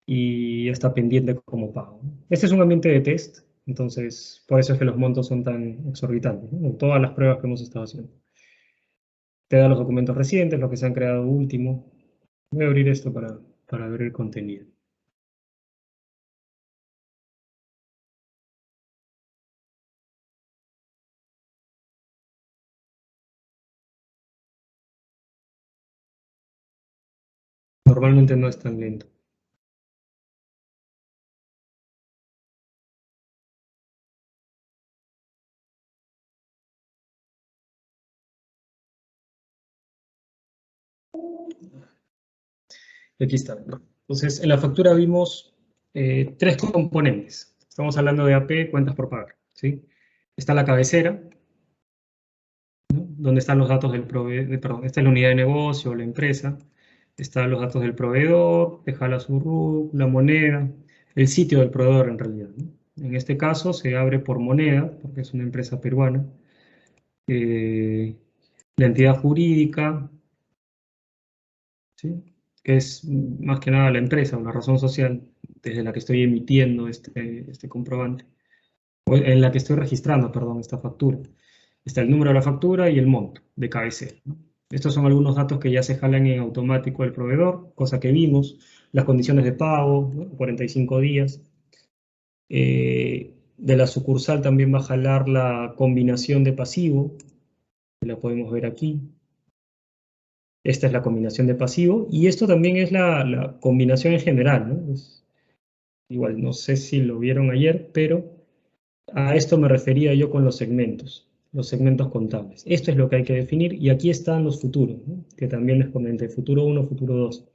y ya está pendiente como pago, ¿no? Este es un ambiente de test, entonces por eso es que los montos son tan exorbitantes, ¿no? En todas las pruebas que hemos estado haciendo. Te da los documentos recientes, los que se han creado último. Voy a abrir esto para ver el contenido. Normalmente no es tan lento. Y aquí está, ¿no? Entonces, en la factura vimos tres componentes. Estamos hablando de AP, cuentas por pagar, ¿sí? Está la cabecera, ¿no? Donde están los datos del proveedor, perdón, esta es la unidad de negocio, la empresa. Están los datos del proveedor, deja su RUC, la moneda, el sitio del proveedor en realidad, ¿no? En este caso se abre por moneda, porque es una empresa peruana. La entidad jurídica, ¿sí? Que es más que nada la empresa o la razón social desde la que estoy emitiendo este comprobante, o en la que estoy registrando, perdón, esta factura. Está el número de la factura y el monto de cabecera, ¿no? Estos son algunos datos que ya se jalan en automático del proveedor, cosa que vimos, las condiciones de pago, ¿no? 45 días. De la sucursal también va a jalar la combinación de pasivo, que la podemos ver aquí. Esta es la combinación de pasivo y esto también es la combinación en general, ¿no? Igual, no sé si lo vieron ayer, pero a esto me refería yo con los segmentos contables. Esto es lo que hay que definir y aquí están los futuros, ¿no? Que también les comenté, futuro 1, futuro 2.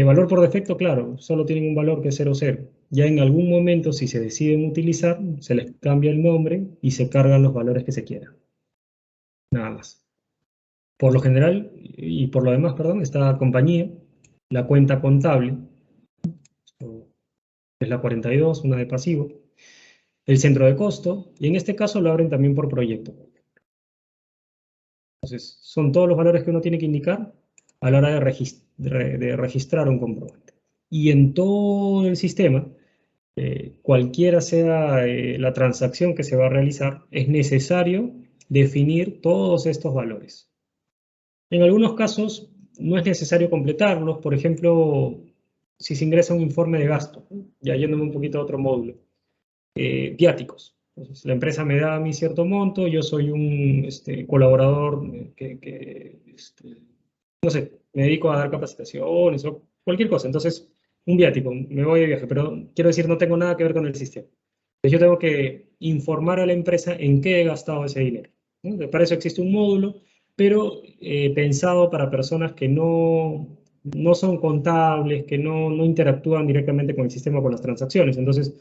Valor por defecto, claro, solo tienen un valor que es 0,0. Ya en algún momento, si se deciden utilizar, se les cambia el nombre y se cargan los valores que se quieran. Nada más. Por lo general, y por lo demás, perdón, esta compañía, la cuenta contable, es la 42, una de pasivo, el centro de costo, y en este caso lo abren también por proyecto. Entonces, son todos los valores que uno tiene que indicar a la hora de registrar un comprobante. Y en todo el sistema, cualquiera sea la transacción que se va a realizar, es necesario definir todos estos valores. En algunos casos no es necesario completarlos, por ejemplo, si se ingresa un informe de gasto, ya yéndome un poquito a otro módulo, viáticos. Entonces, la empresa me da a mí cierto monto, yo soy un colaborador no sé, me dedico a dar capacitaciones o cualquier cosa. Entonces, un viático, me voy de viaje, pero quiero decir, no tengo nada que ver con el sistema. Entonces, yo tengo que informar a la empresa en qué he gastado ese dinero, ¿no? Para eso existe un módulo, pero pensado para personas que no son contables, que no interactúan directamente con el sistema, con las transacciones. Entonces,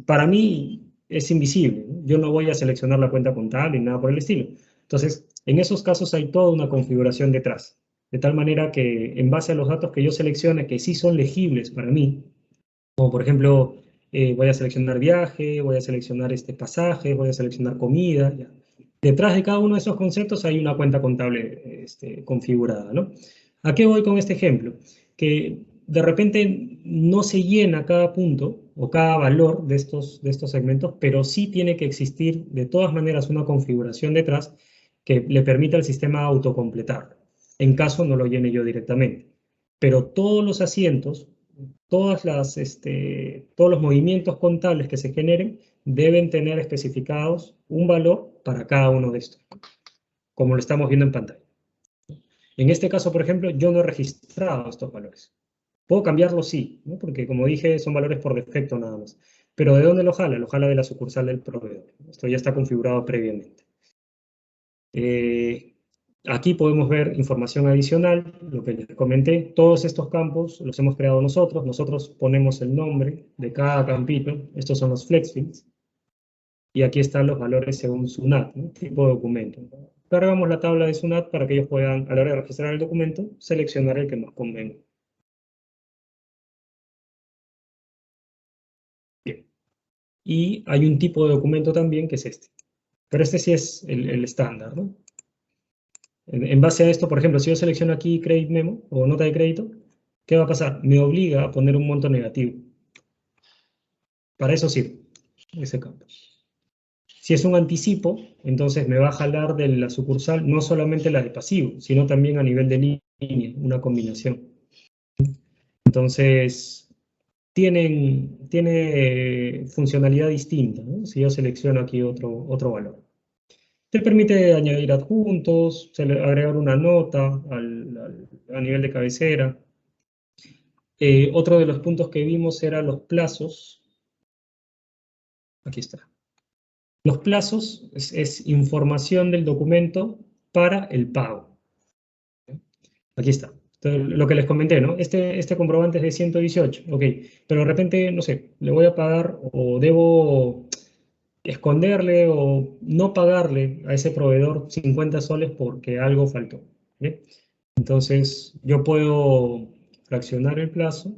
para mí es invisible, ¿no? Yo no voy a seleccionar la cuenta contable ni nada por el estilo. Entonces, en esos casos hay toda una configuración detrás, de tal manera que en base a los datos que yo seleccione, que sí son legibles para mí, como por ejemplo voy a seleccionar viaje, voy a seleccionar este pasaje, voy a seleccionar comida. Ya. Detrás de cada uno de esos conceptos hay una cuenta contable configurada, ¿no? ¿A qué voy con este ejemplo? Que de repente no se llena cada punto o cada valor de estos segmentos, pero sí tiene que existir de todas maneras una configuración detrás que le permita al sistema autocompletar, en caso no lo llene yo directamente. Pero todos los asientos, todos los movimientos contables que se generen deben tener especificados un valor para cada uno de estos, como lo estamos viendo en pantalla. En este caso, por ejemplo, yo no he registrado estos valores. Puedo cambiarlos, sí, ¿no? Porque como dije, son valores por defecto nada más. Pero ¿de dónde lo jala? Lo jala de la sucursal del proveedor. Esto ya está configurado previamente. Aquí podemos ver información adicional, lo que les comenté. Todos estos campos los hemos creado nosotros. Nosotros ponemos el nombre de cada campito. Estos son los flex fields. Y aquí están los valores según SUNAT, ¿no? Tipo de documento. Cargamos la tabla de SUNAT para que ellos puedan, a la hora de registrar el documento, seleccionar el que más convenga. Bien. Y hay un tipo de documento también que es este. Pero este sí es el estándar, ¿no? En base a esto, por ejemplo, si yo selecciono aquí Credit Memo o nota de crédito, ¿qué va a pasar? Me obliga a poner un monto negativo. Para eso sirve ese campo. Si es un anticipo, entonces me va a jalar de la sucursal no solamente la de pasivo, sino también a nivel de línea, una combinación. Entonces, tiene funcionalidad distinta, ¿no? Si yo selecciono aquí otro valor. Te permite añadir adjuntos, agregar una nota a nivel de cabecera. Otro de los puntos que vimos era los plazos. Aquí está. Los plazos es información del documento para el pago. Aquí está. Entonces, lo que les comenté, ¿no? Este comprobante es de 118, ok. Pero de repente, no sé, le voy a pagar o debo esconderle o no pagarle a ese proveedor 50 soles porque algo faltó. ¿Bien? Entonces, yo puedo fraccionar el plazo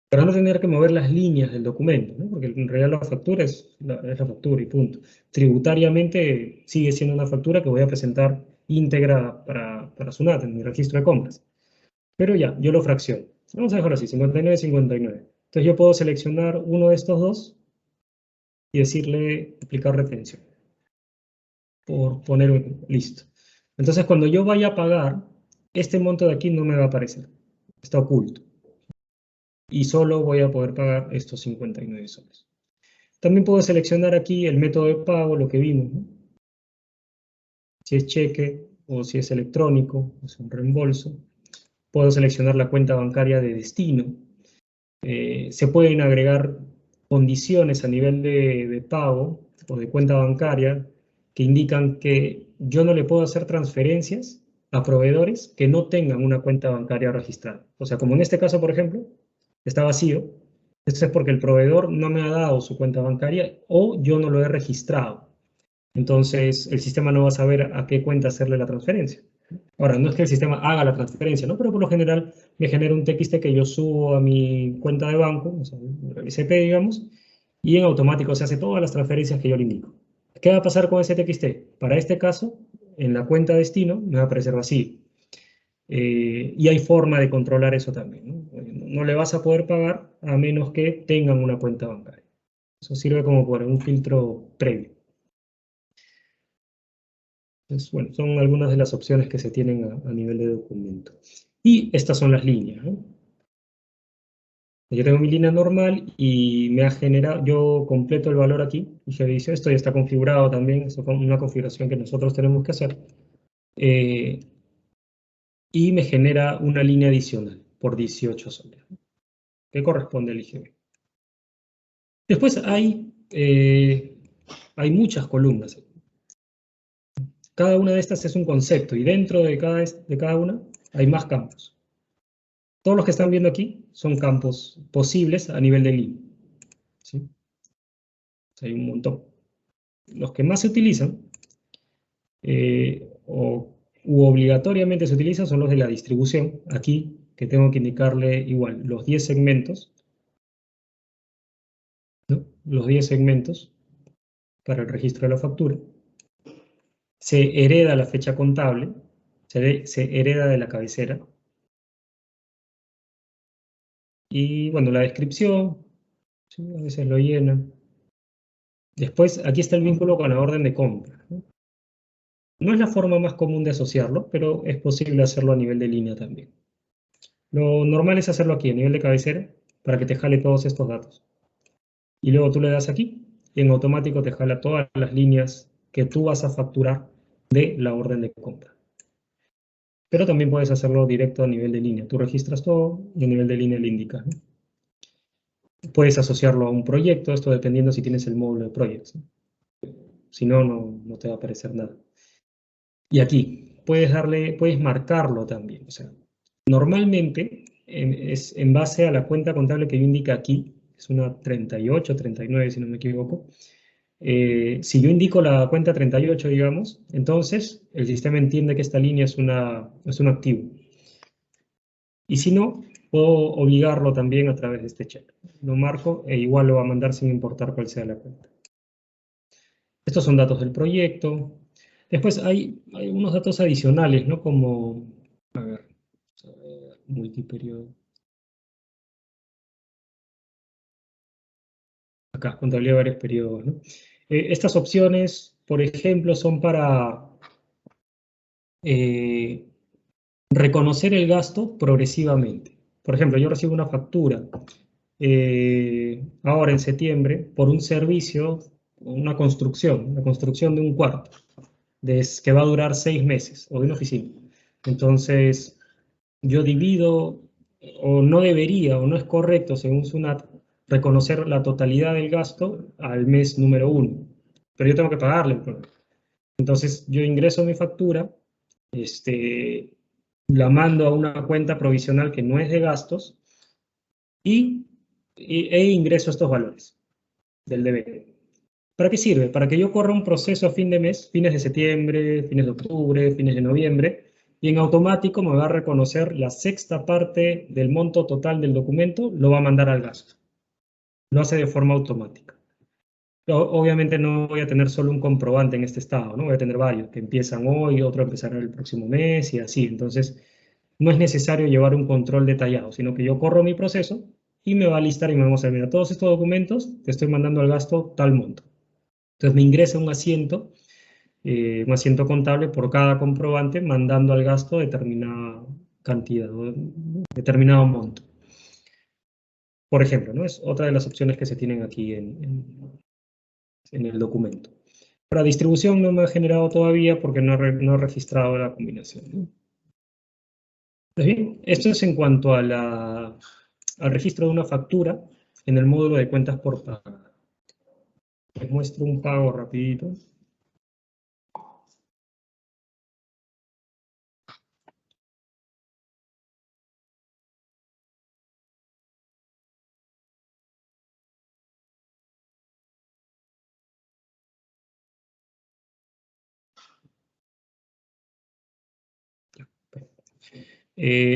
para no tener que mover las líneas del documento, ¿no? Porque en realidad la factura es la factura y punto. Tributariamente sigue siendo una factura que voy a presentar íntegra para SUNAT en mi registro de compras. Pero ya, yo lo fracciono. Vamos a dejarlo así, 59, 59. Entonces yo puedo seleccionar uno de estos dos y decirle aplicar retención. Por poner un listo. Entonces cuando yo vaya a pagar, este monto de aquí no me va a aparecer. Está oculto. Y solo voy a poder pagar estos 59 soles. También puedo seleccionar aquí el método de pago, lo que vimos, ¿no? Si es cheque o si es electrónico, es un reembolso. Puedo seleccionar la cuenta bancaria de destino. Se pueden agregar condiciones a nivel de pago o de cuenta bancaria que indican que yo no le puedo hacer transferencias a proveedores que no tengan una cuenta bancaria registrada. O sea, como en este caso, por ejemplo, está vacío, esto es porque el proveedor no me ha dado su cuenta bancaria o yo no lo he registrado. Entonces, el sistema no va a saber a qué cuenta hacerle la transferencia. Ahora, no es que el sistema haga la transferencia, ¿no? Pero por lo general me genera un TXT que yo subo a mi cuenta de banco, o sea, el ICP, digamos, y en automático se hace todas las transferencias que yo le indico. ¿Qué va a pasar con ese TXT? Para este caso, en la cuenta destino me va a aparecer vacío. Y hay forma de controlar eso también, ¿no? No le vas a poder pagar a menos que tengan una cuenta bancaria. Eso sirve como por un filtro previo. Entonces, bueno, son algunas de las opciones que se tienen a nivel de documento. Y estas son las líneas, ¿no? Yo tengo mi línea normal y me ha generado, yo completo el valor aquí, y se dice, esto ya está configurado también, es una configuración que nosotros tenemos que hacer, y me genera una línea adicional por 18 soles, ¿no? Que corresponde al IGB. Después hay muchas columnas. Cada una de estas es un concepto y dentro de cada una hay más campos. Todos los que están viendo aquí son campos posibles a nivel de línea, ¿sí? Hay un montón. Los que más se utilizan u obligatoriamente se utilizan son los de la distribución. Aquí, que tengo que indicarle igual los 10 segmentos los 10 segmentos para el registro de la factura. Se hereda la fecha contable, se hereda de la cabecera. Y bueno, la descripción, ¿sí? A veces lo llenan. Después, aquí está el vínculo con la orden de compra, ¿no? No es la forma más común de asociarlo, pero es posible hacerlo a nivel de línea también. Lo normal es hacerlo aquí, a nivel de cabecera, para que te jale todos estos datos. Y luego tú le das aquí, y en automático te jala todas las líneas que tú vas a facturar de la orden de compra. Pero también puedes hacerlo directo a nivel de línea. Tú registras todo y a nivel de línea le indicas, ¿no? Puedes asociarlo a un proyecto, esto dependiendo si tienes el módulo de projects, ¿no? Si no, no te va a aparecer nada. Y aquí, puedes marcarlo también. O sea, normalmente es en base a la cuenta contable que yo indica aquí, es una 38, 39 si no me equivoco. Si yo indico la cuenta 38, digamos, entonces el sistema entiende que esta línea es un activo. Y si no, puedo obligarlo también a través de este check. Lo marco e igual lo va a mandar sin importar cuál sea la cuenta. Estos son datos del proyecto. Después hay unos datos adicionales, ¿no? Como, a ver, multiperiodo. Acá, contabilidad de varios periodos, ¿no? Estas opciones, por ejemplo, son para reconocer el gasto progresivamente. Por ejemplo, yo recibo una factura ahora en septiembre por un servicio, una construcción de un cuarto, que va a durar 6 meses, o de una oficina. Entonces, yo divido, o no debería, o no es correcto, según SUNAT, reconocer la totalidad del gasto al mes número 1. Pero yo tengo que pagarle. Entonces, yo ingreso mi factura, la mando a una cuenta provisional que no es de gastos e ingreso estos valores del deber. ¿Para qué sirve? Para que yo corra un proceso a fin de mes, fines de septiembre, fines de octubre, fines de noviembre, y en automático me va a reconocer la sexta parte del monto total del documento, lo va a mandar al gasto. Lo hace de forma automática. Obviamente no voy a tener solo un comprobante en este estado, ¿no? Voy a tener varios que empiezan hoy, otro empezará el próximo mes y así. Entonces, no es necesario llevar un control detallado, sino que yo corro mi proceso y me va a listar y me vamos a ver, mira, todos estos documentos te estoy mandando al gasto tal monto. Entonces me ingresa un asiento contable por cada comprobante mandando al gasto determinada cantidad, determinado monto. Por ejemplo, ¿no? Es otra de las opciones que se tienen aquí en el documento. Para distribución no me ha generado todavía porque no he registrado la combinación, ¿no? Bien, esto es en cuanto a al registro de una factura en el módulo de cuentas por pagar. Les muestro un pago rapidito.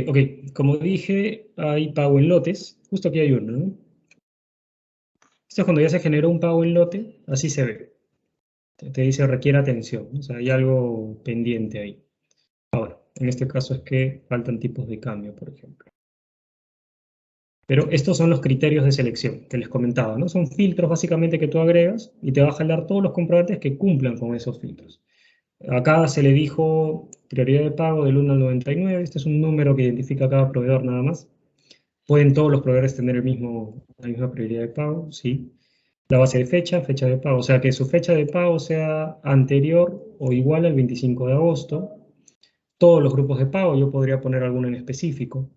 Ok, como dije, hay pago en lotes. Justo aquí hay uno, ¿no? Esto es cuando ya se generó un pago en lote, así se ve. Te dice requiere atención, o sea, hay algo pendiente ahí. Ahora, en este caso es que faltan tipos de cambio, por ejemplo. Pero estos son los criterios de selección que les comentaba, ¿no? Son filtros básicamente que tú agregas y te va a jalar todos los comprobantes que cumplan con esos filtros. Acá se le dijo prioridad de pago del 1 al 99, este es un número que identifica a cada proveedor nada más. ¿Pueden todos los proveedores tener la misma prioridad de pago? Sí. La base de fecha de pago, o sea que su fecha de pago sea anterior o igual al 25 de agosto. Todos los grupos de pago, yo podría poner alguno en específico.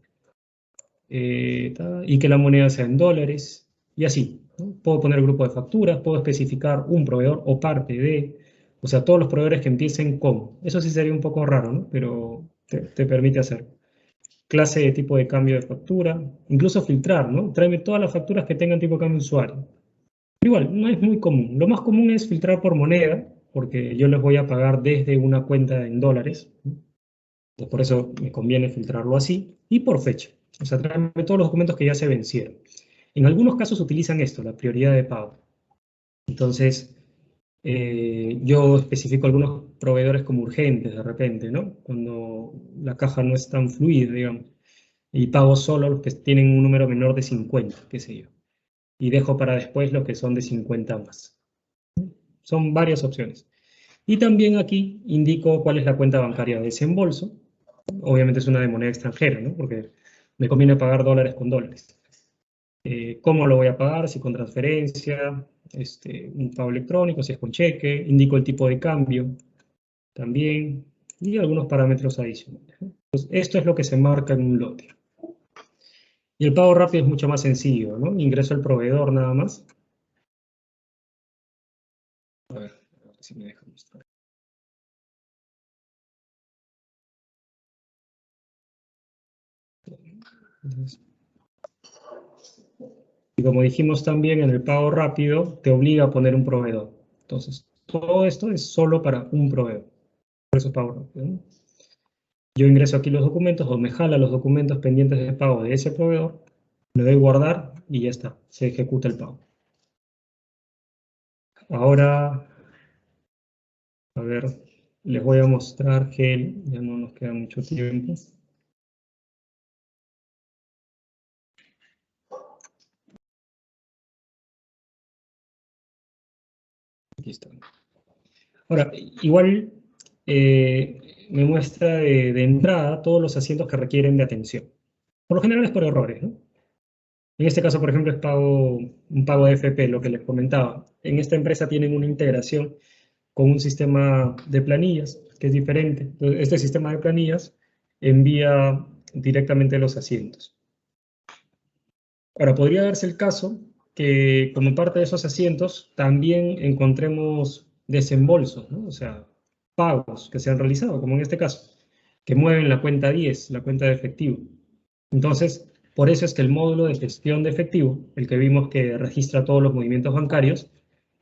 Y que la moneda sea en dólares, y así, ¿no? Puedo poner grupo de facturas, puedo especificar un proveedor o parte de, o sea, todos los proveedores que empiecen con. Eso sí sería un poco raro, ¿no? Pero te permite hacer. Clase de tipo de cambio de factura, incluso filtrar, ¿no? Tráeme todas las facturas que tengan tipo de cambio usuario. Pero igual, no es muy común. Lo más común es filtrar por moneda, porque yo les voy a pagar desde una cuenta en dólares, ¿no? Entonces, por eso me conviene filtrarlo así, y por fecha. O sea, tráeme todos los documentos que ya se vencieron. En algunos casos utilizan esto, la prioridad de pago. Entonces, yo especifico algunos proveedores como urgentes de repente, ¿no? Cuando la caja no es tan fluida, digamos. Y pago solo los que tienen un número menor de 50, qué sé yo. Y dejo para después los que son de 50 más. Son varias opciones. Y también aquí indico cuál es la cuenta bancaria de desembolso. Obviamente es una de moneda extranjera, ¿no? Porque me conviene pagar dólares con dólares. ¿Cómo lo voy a pagar? Si con transferencia, un pago electrónico, si es con cheque, indico el tipo de cambio también y algunos parámetros adicionales. Entonces, esto es lo que se marca en un lote. Y el pago rápido es mucho más sencillo, ¿no? Ingreso al proveedor nada más. A ver si me deja mostrar. Entonces, y como dijimos también, en el pago rápido te obliga a poner un proveedor. Entonces, todo esto es solo para un proveedor. Por eso es pago rápido, ¿no? Yo ingreso aquí los documentos o me jala los documentos pendientes de pago de ese proveedor, le doy guardar y ya está, se ejecuta el pago. Ahora, a ver, les voy a mostrar que ya no nos queda mucho tiempo. Aquí está. Ahora, igual me muestra de entrada todos los asientos que requieren de atención. Por lo general es por errores, ¿no? En este caso, por ejemplo, es un pago de FP, lo que les comentaba. En esta empresa tienen una integración con un sistema de planillas, que es diferente. Entonces, este sistema de planillas envía directamente los asientos. Ahora, podría darse el caso que como parte de esos asientos también encontremos desembolsos, ¿no? O sea, pagos que se han realizado, como en este caso, que mueven la cuenta 10, la cuenta de efectivo. Entonces, por eso es que el módulo de gestión de efectivo, el que vimos que registra todos los movimientos bancarios,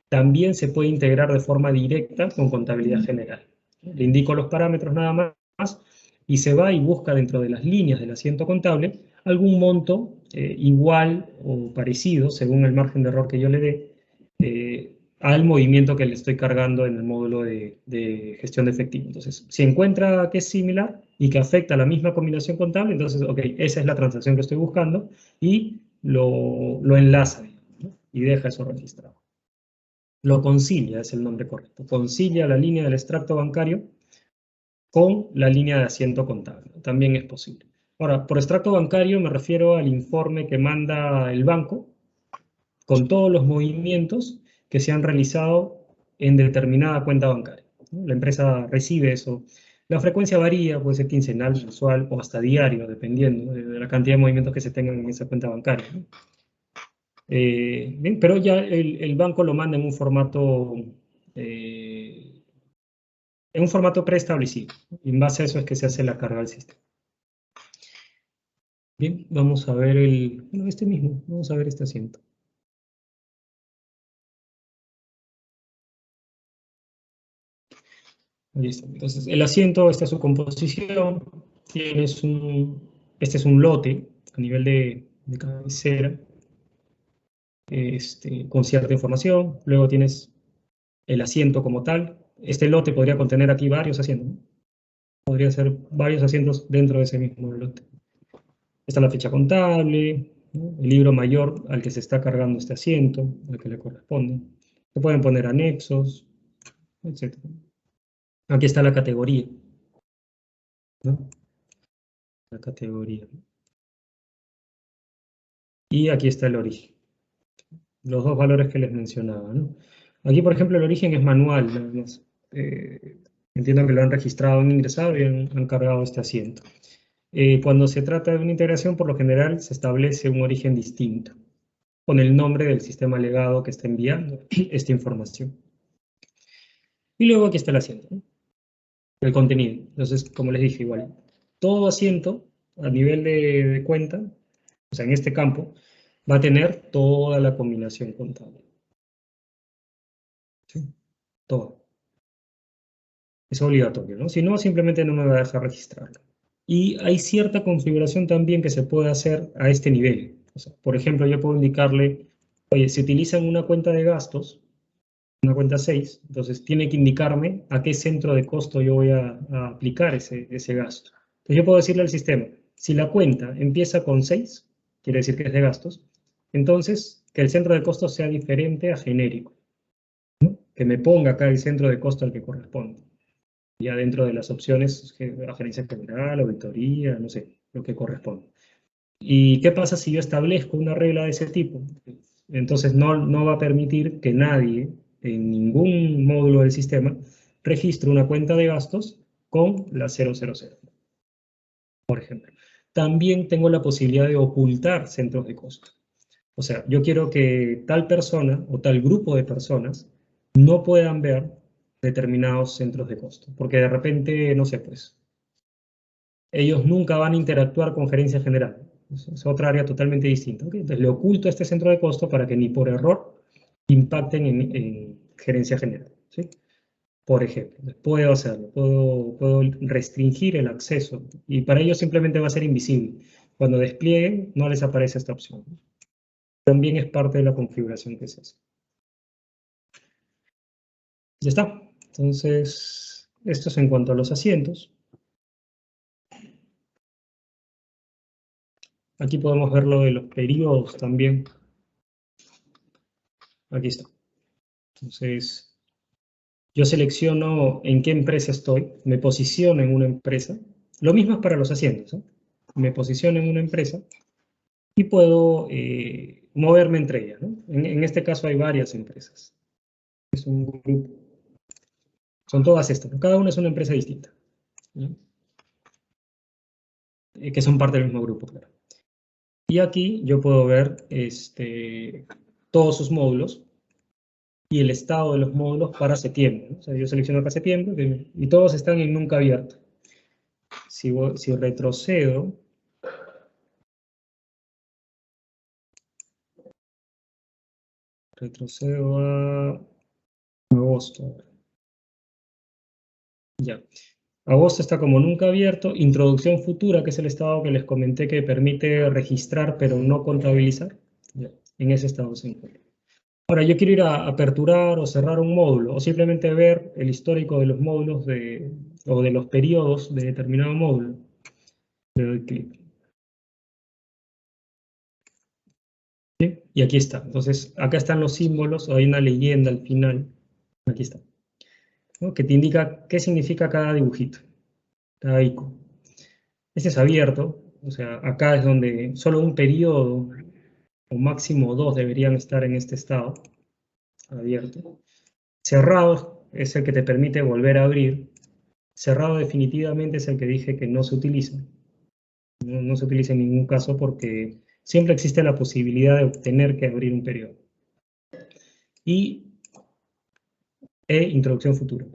también se puede integrar de forma directa con contabilidad general. Le indico los parámetros nada más y se va y busca dentro de las líneas del asiento contable algún monto igual o parecido, según el margen de error que yo le dé, al movimiento que le estoy cargando en el módulo de gestión de efectivo. Entonces, si encuentra que es similar y que afecta a la misma combinación contable, entonces, ok, esa es la transacción que estoy buscando y lo enlaza, ¿no? Y deja eso registrado. Lo concilia, es el nombre correcto. Concilia la línea del extracto bancario con la línea de asiento contable. También es posible. Ahora, por extracto bancario me refiero al informe que manda el banco con todos los movimientos que se han realizado en determinada cuenta bancaria. La empresa recibe eso. La frecuencia varía, puede ser quincenal, mensual o hasta diario, dependiendo de la cantidad de movimientos que se tengan en esa cuenta bancaria. Bien, pero ya el banco lo manda eh, en un formato preestablecido. Y en base a eso es que se hace la carga al sistema. Bien, vamos a ver bueno, este mismo, vamos a ver este asiento. Ahí está. Entonces, el asiento, esta es su composición, este es un lote a nivel de cabecera, con cierta información, luego tienes el asiento como tal. Este lote podría contener aquí varios asientos, ¿no? Podría ser varios asientos dentro de ese mismo lote. Está la ficha contable, ¿no? El libro mayor al que se está cargando este asiento, al que le corresponde. Se pueden poner anexos, etc. Aquí está la categoría, ¿no? La categoría. Y aquí está el origen. Los dos valores que les mencionaba, ¿no? Aquí, por ejemplo, el origen es manual, nada más. Entiendo que lo han registrado, han ingresado y han cargado este asiento. Cuando se trata de una integración, por lo general se establece un origen distinto, con el nombre del sistema legado que está enviando esta información. Y luego aquí está el asiento, ¿no? El contenido. Entonces, como les dije, igual, todo asiento a nivel de cuenta, o sea, en este campo, va a tener toda la combinación contable. ¿Sí? Todo. Es obligatorio, ¿no? Si no, simplemente no me va a dejar registrarlo. Y hay cierta configuración también que se puede hacer a este nivel. O sea, por ejemplo, yo puedo indicarle, oye, se utiliza en una cuenta de gastos, una cuenta 6, entonces tiene que indicarme a qué centro de costo yo voy a aplicar ese gasto. Entonces yo puedo decirle al sistema, si la cuenta empieza con 6, quiere decir que es de gastos, entonces que el centro de costo sea diferente a genérico, ¿no? Que me ponga acá el centro de costo al que corresponde. Ya dentro de las opciones, a gerencia general, auditoría, no sé, lo que corresponde. ¿Y qué pasa si yo establezco una regla de ese tipo? Entonces no va a permitir que nadie en ningún módulo del sistema registre una cuenta de gastos con la 000, por ejemplo. También tengo la posibilidad de ocultar centros de costo. O sea, yo quiero que tal persona o tal grupo de personas no puedan ver determinados centros de costo, porque de repente, no sé, pues, ellos nunca van a interactuar con gerencia general. Es otra área totalmente distinta. ¿Okay? Entonces le oculto este centro de costo para que ni por error impacten en gerencia general. ¿Sí? Por ejemplo, puedo hacerlo, puedo restringir el acceso y para ello simplemente va a ser invisible. Cuando desplieguen no les aparece esta opción. También es parte de la configuración que se hace. Ya está. Entonces, esto es en cuanto a los asientos. Aquí podemos ver lo de los periodos también. Aquí está. Entonces, yo selecciono en qué empresa estoy, me posiciono en una empresa. Lo mismo es para los asientos. ¿Eh? Me posiciono en una empresa y puedo moverme entre ellas. ¿No? En este caso hay varias empresas. Es un grupo. Son todas estas. ¿No? Cada una es una empresa distinta. ¿No? Que son parte del mismo grupo, claro. Y aquí yo puedo ver todos sus módulos y el estado de los módulos para septiembre. ¿No? O sea, yo selecciono acá septiembre y todos están en nunca abierto. Si retrocedo, a agosto. Ya. Agosto está como nunca abierto. Introducción futura, que es el estado que les comenté que permite registrar pero no contabilizar. Ya. En ese estado se encuentra. Ahora, yo quiero ir a aperturar o cerrar un módulo, o simplemente ver el histórico de los módulos o de los periodos de determinado módulo. Le doy clic. ¿Sí? Y aquí está. Entonces, acá están los símbolos, o hay una leyenda al final. Aquí está. ¿No? Que te indica qué significa cada dibujito, cada icono. Este es abierto, o sea, acá es donde solo un periodo, o máximo dos, deberían estar en este estado, abierto. Cerrado es el que te permite volver a abrir. Cerrado definitivamente es el que dije que no se utiliza. No se utiliza en ningún caso porque siempre existe la posibilidad de tener que abrir un periodo. Y introducción futura,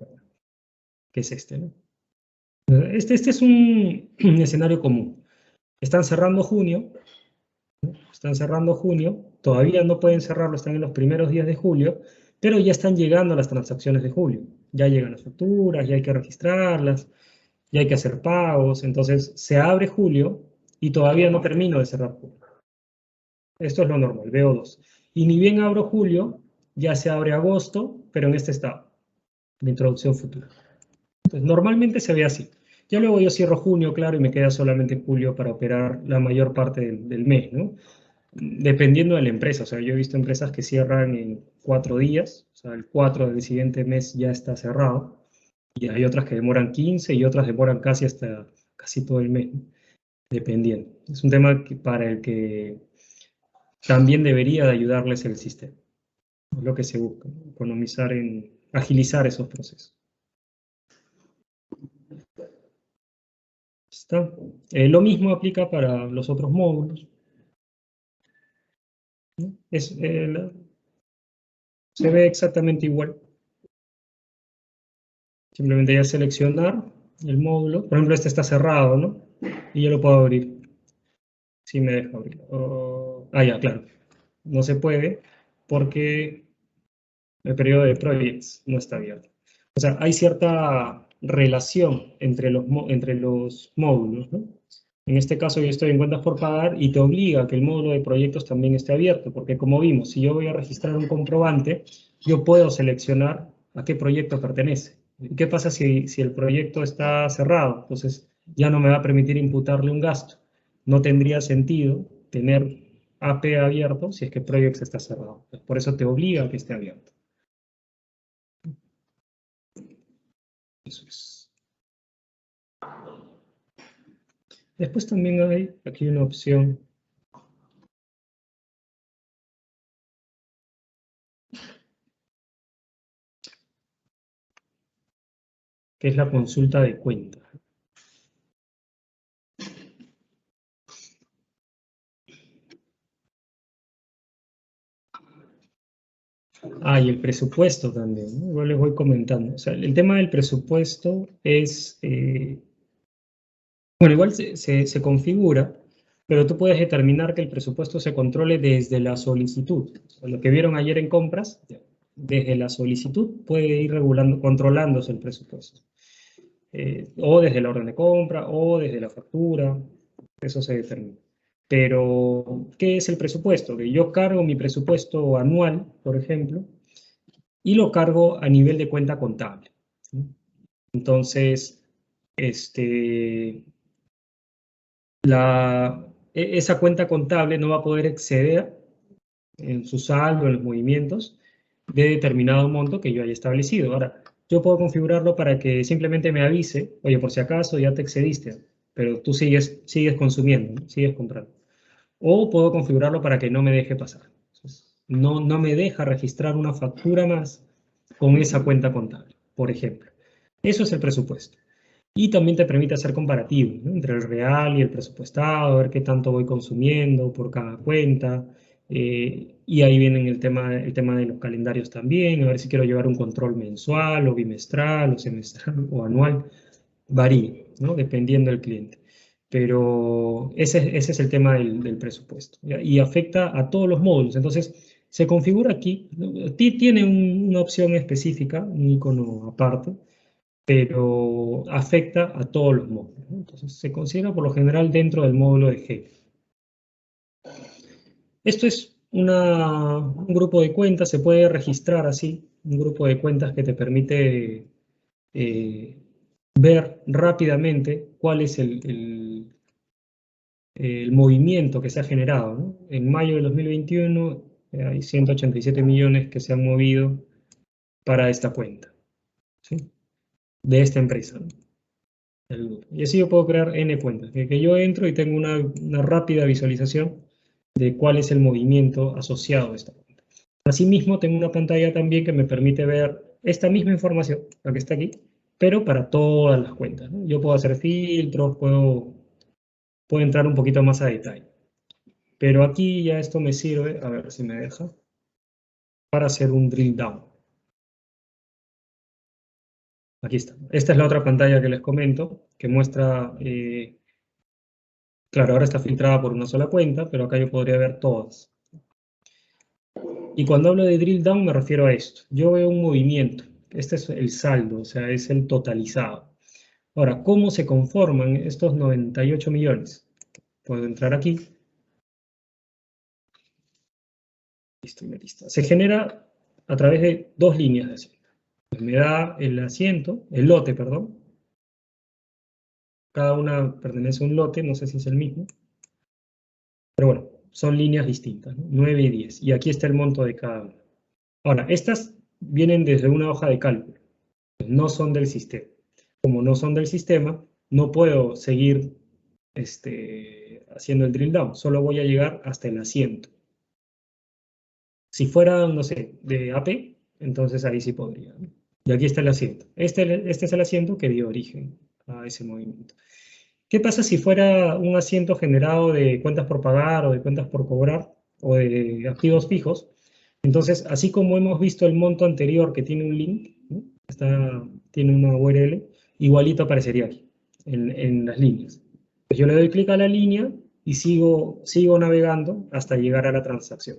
que es este, ¿no? Este es un escenario común. Están cerrando junio, todavía no pueden cerrarlo, están en los primeros días de julio, pero ya están llegando las transacciones de julio. Ya llegan las facturas, ya hay que registrarlas, ya hay que hacer pagos, entonces se abre julio y todavía no termino de cerrar julio. Esto es lo normal, VO2. Y ni bien abro julio, ya se abre agosto, pero en este estado, de introducción futura. Entonces, normalmente se ve así. Ya luego yo cierro junio, claro, y me queda solamente julio para operar la mayor parte del mes, ¿no? Dependiendo de la empresa, o sea, yo he visto empresas que cierran en 4 días, o sea, el 4 del siguiente mes ya está cerrado, y hay otras que demoran 15 y otras demoran casi todo el mes, ¿no? Dependiendo. Es un tema para el que también debería de ayudarles el sistema. Es lo que se busca, economizar agilizar esos procesos. ¿Está? Lo mismo aplica para los otros módulos. ¿No? Se ve exactamente igual. Simplemente ya seleccionar el módulo. Por ejemplo, este está cerrado, ¿no? Y yo lo puedo abrir. Sí me deja abrir. Ya, claro. No se puede porque el periodo de projects no está abierto. O sea, hay cierta relación entre los módulos, ¿no? En este caso yo estoy en cuentas por pagar y te obliga a que el módulo de proyectos también esté abierto, porque como vimos, si yo voy a registrar un comprobante, yo puedo seleccionar a qué proyecto pertenece. ¿Y qué pasa si el proyecto está cerrado? Entonces ya no me va a permitir imputarle un gasto. No tendría sentido tener AP abierto si es que Projects está cerrado. Por eso te obliga a que esté abierto. Eso es. Después también hay aquí una opción que es la consulta de cuenta. Ah, y el presupuesto también, ¿no? Igual les voy comentando. O sea, el tema del presupuesto es, bueno, igual se configura, pero tú puedes determinar que el presupuesto se controle desde la solicitud. O lo que vieron ayer en compras, desde la solicitud puede ir regulando, controlándose el presupuesto. O desde la orden de compra, o desde la factura, eso se determina. Pero, ¿qué es el presupuesto? Que yo cargo mi presupuesto anual, por ejemplo, y lo cargo a nivel de cuenta contable. ¿Sí? Entonces, esa cuenta contable no va a poder exceder en su saldo, en los movimientos, de determinado monto que yo haya establecido. Ahora, yo puedo configurarlo para que simplemente me avise, oye, por si acaso ya te excediste, pero tú sigues consumiendo, ¿no? Sigues comprando. O puedo configurarlo para que no me deje pasar. Entonces, no me deja registrar una factura más con esa cuenta contable, por ejemplo. Eso es el presupuesto. Y también te permite hacer comparativos, ¿no? Entre el real y el presupuestado, ver qué tanto voy consumiendo por cada cuenta. Y ahí viene el tema de los calendarios también, a ver si quiero llevar un control mensual o bimestral o semestral o anual. Varía, ¿no? Dependiendo del cliente. Pero ese es el tema del presupuesto, ¿ya? Y afecta a todos los módulos. Entonces, se configura aquí, ¿no? Tiene una opción específica, un icono aparte, pero afecta a todos los módulos, ¿no? Entonces, se considera por lo general dentro del módulo de jefe. Esto es un grupo de cuentas, se puede registrar así, un grupo de cuentas que te permite ver rápidamente cuál es el movimiento que se ha generado, ¿no? En mayo de 2021 hay 187 millones que se han movido para esta cuenta, ¿sí? De esta empresa, ¿no? Y así yo puedo crear N cuentas, que yo entro y tengo una rápida visualización de cuál es el movimiento asociado a esta cuenta. Asimismo, tengo una pantalla también que me permite ver esta misma información, la que está aquí, pero para todas las cuentas, ¿no? Yo puedo hacer filtros, puedo entrar un poquito más a detalle. Pero aquí ya esto me sirve, a ver si me deja, para hacer un drill down. Aquí está. Esta es la otra pantalla que les comento, que muestra, claro, ahora está filtrada por una sola cuenta, pero acá yo podría ver todas. Y cuando hablo de drill down me refiero a esto. Yo veo un movimiento. Este es el saldo, o sea, es el totalizado. Ahora, ¿cómo se conforman estos 98 millones? Puedo entrar aquí. Listo, ya listo. Se genera a través de dos líneas de Hacienda. Pues me da el lote, perdón. Cada una pertenece a un lote, no sé si es el mismo. Pero bueno, son líneas distintas, ¿no? 9 y 10. Y aquí está el monto de cada una. Ahora, estas vienen desde una hoja de cálculo. No son del sistema. Como no son del sistema, no puedo seguir haciendo el drill down. Solo voy a llegar hasta el asiento. Si fuera, no sé, de AP, entonces ahí sí podría, ¿no? Y aquí está el asiento. Este es el asiento que dio origen a ese movimiento. ¿Qué pasa si fuera un asiento generado de cuentas por pagar o de cuentas por cobrar o de activos fijos? Entonces, así como hemos visto el monto anterior que tiene un link, ¿no? Tiene una URL, igualito aparecería aquí, en las líneas. Pues yo le doy clic a la línea y sigo navegando hasta llegar a la transacción.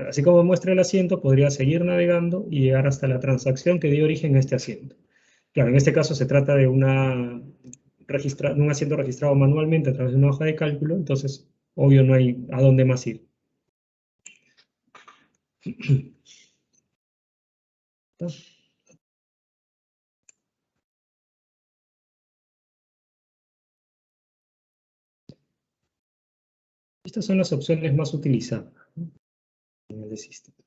Así como muestra el asiento, podría seguir navegando y llegar hasta la transacción que dio origen a este asiento. Claro, en este caso se trata de un asiento registrado manualmente a través de una hoja de cálculo, entonces, obvio, no hay a dónde más ir. Estas son las opciones más utilizadas en el sistema.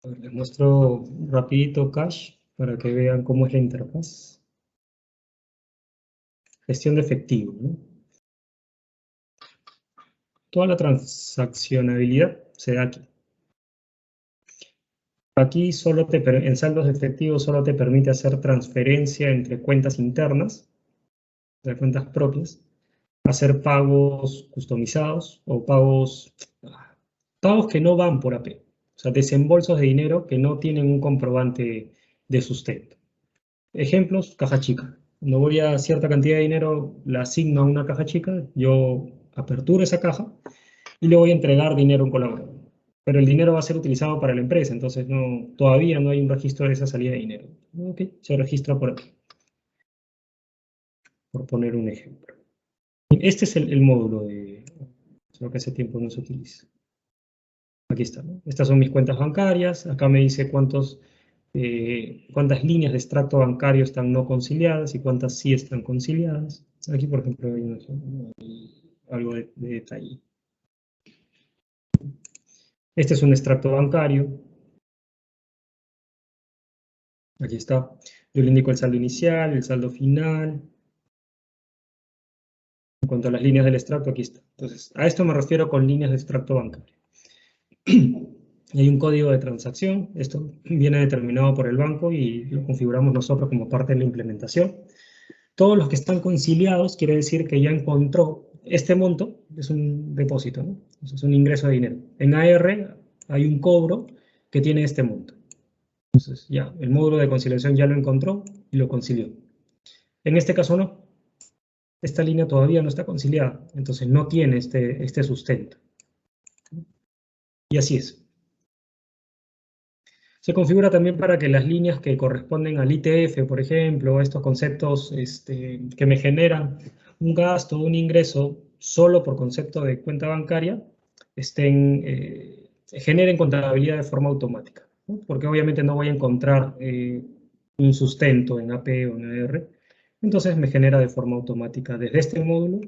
Les muestro rapidito Cash para que vean cómo es la interfaz. Gestión de efectivo, ¿no? Toda la transaccionabilidad se da aquí. Aquí en saldos de efectivo solo te permite hacer transferencia entre cuentas internas, de cuentas propias, hacer pagos customizados o pagos que no van por AP. O sea, desembolsos de dinero que no tienen un comprobante de sustento. Ejemplos, caja chica. Cuando voy a cierta cantidad de dinero, la asigno a una caja chica, yo aperturo esa caja y le voy a entregar dinero a un colaborador. Pero el dinero va a ser utilizado para la empresa, entonces todavía no hay un registro de esa salida de dinero. Ok, se registra por aquí. Por poner un ejemplo. Este es el módulo de lo que hace tiempo no se utiliza. Aquí está, ¿no? Estas son mis cuentas bancarias. Acá me dice cuántas líneas de extracto bancario están no conciliadas y cuántas sí están conciliadas. Aquí, por ejemplo, hay algo de detalle. Este es un extracto bancario. Aquí está. Yo le indico el saldo inicial, el saldo final. En cuanto a las líneas del extracto, aquí está. Entonces, a esto me refiero con líneas de extracto bancario. Hay un código de transacción, esto viene determinado por el banco y lo configuramos nosotros como parte de la implementación. Todos los que están conciliados quiere decir que ya encontró este monto, es un depósito, ¿no? Es un ingreso de dinero. En AR hay un cobro que tiene este monto. Entonces ya, el módulo de conciliación ya lo encontró y lo concilió. En este caso no. Esta línea todavía no está conciliada, entonces no tiene este sustento. Y así es. Se configura también para que las líneas que corresponden al ITF, por ejemplo, estos conceptos que me generan un gasto o un ingreso solo por concepto de cuenta bancaria, generen contabilidad de forma automática, ¿no? Porque obviamente no voy a encontrar un sustento en AP o en AR, entonces me genera de forma automática desde este módulo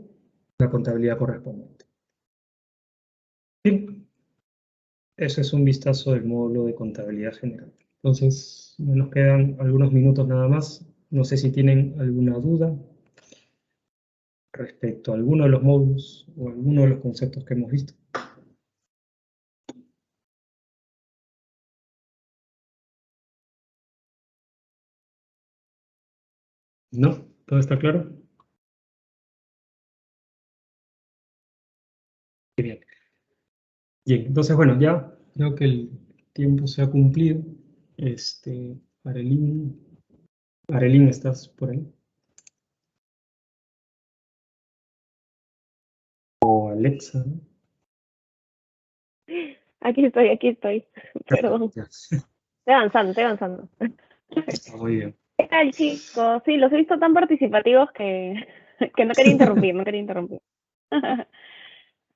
la contabilidad correspondiente. Bien. Ese es un vistazo del módulo de contabilidad general. Entonces, nos quedan algunos minutos nada más. No sé si tienen alguna duda respecto a alguno de los módulos o alguno de los conceptos que hemos visto. ¿No? ¿Todo está claro? Bien. Bien, entonces, bueno, ya creo que el tiempo se ha cumplido. Arelín, ¿estás por ahí? O Alexa, ¿no? Aquí estoy. Perdón. Ya. Estoy avanzando. Está muy bien. ¿Qué tal, chicos? Sí, los he visto tan participativos que no quería interrumpir.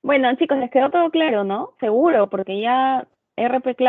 Bueno, chicos, les quedó todo claro, ¿no? Seguro, porque ya RP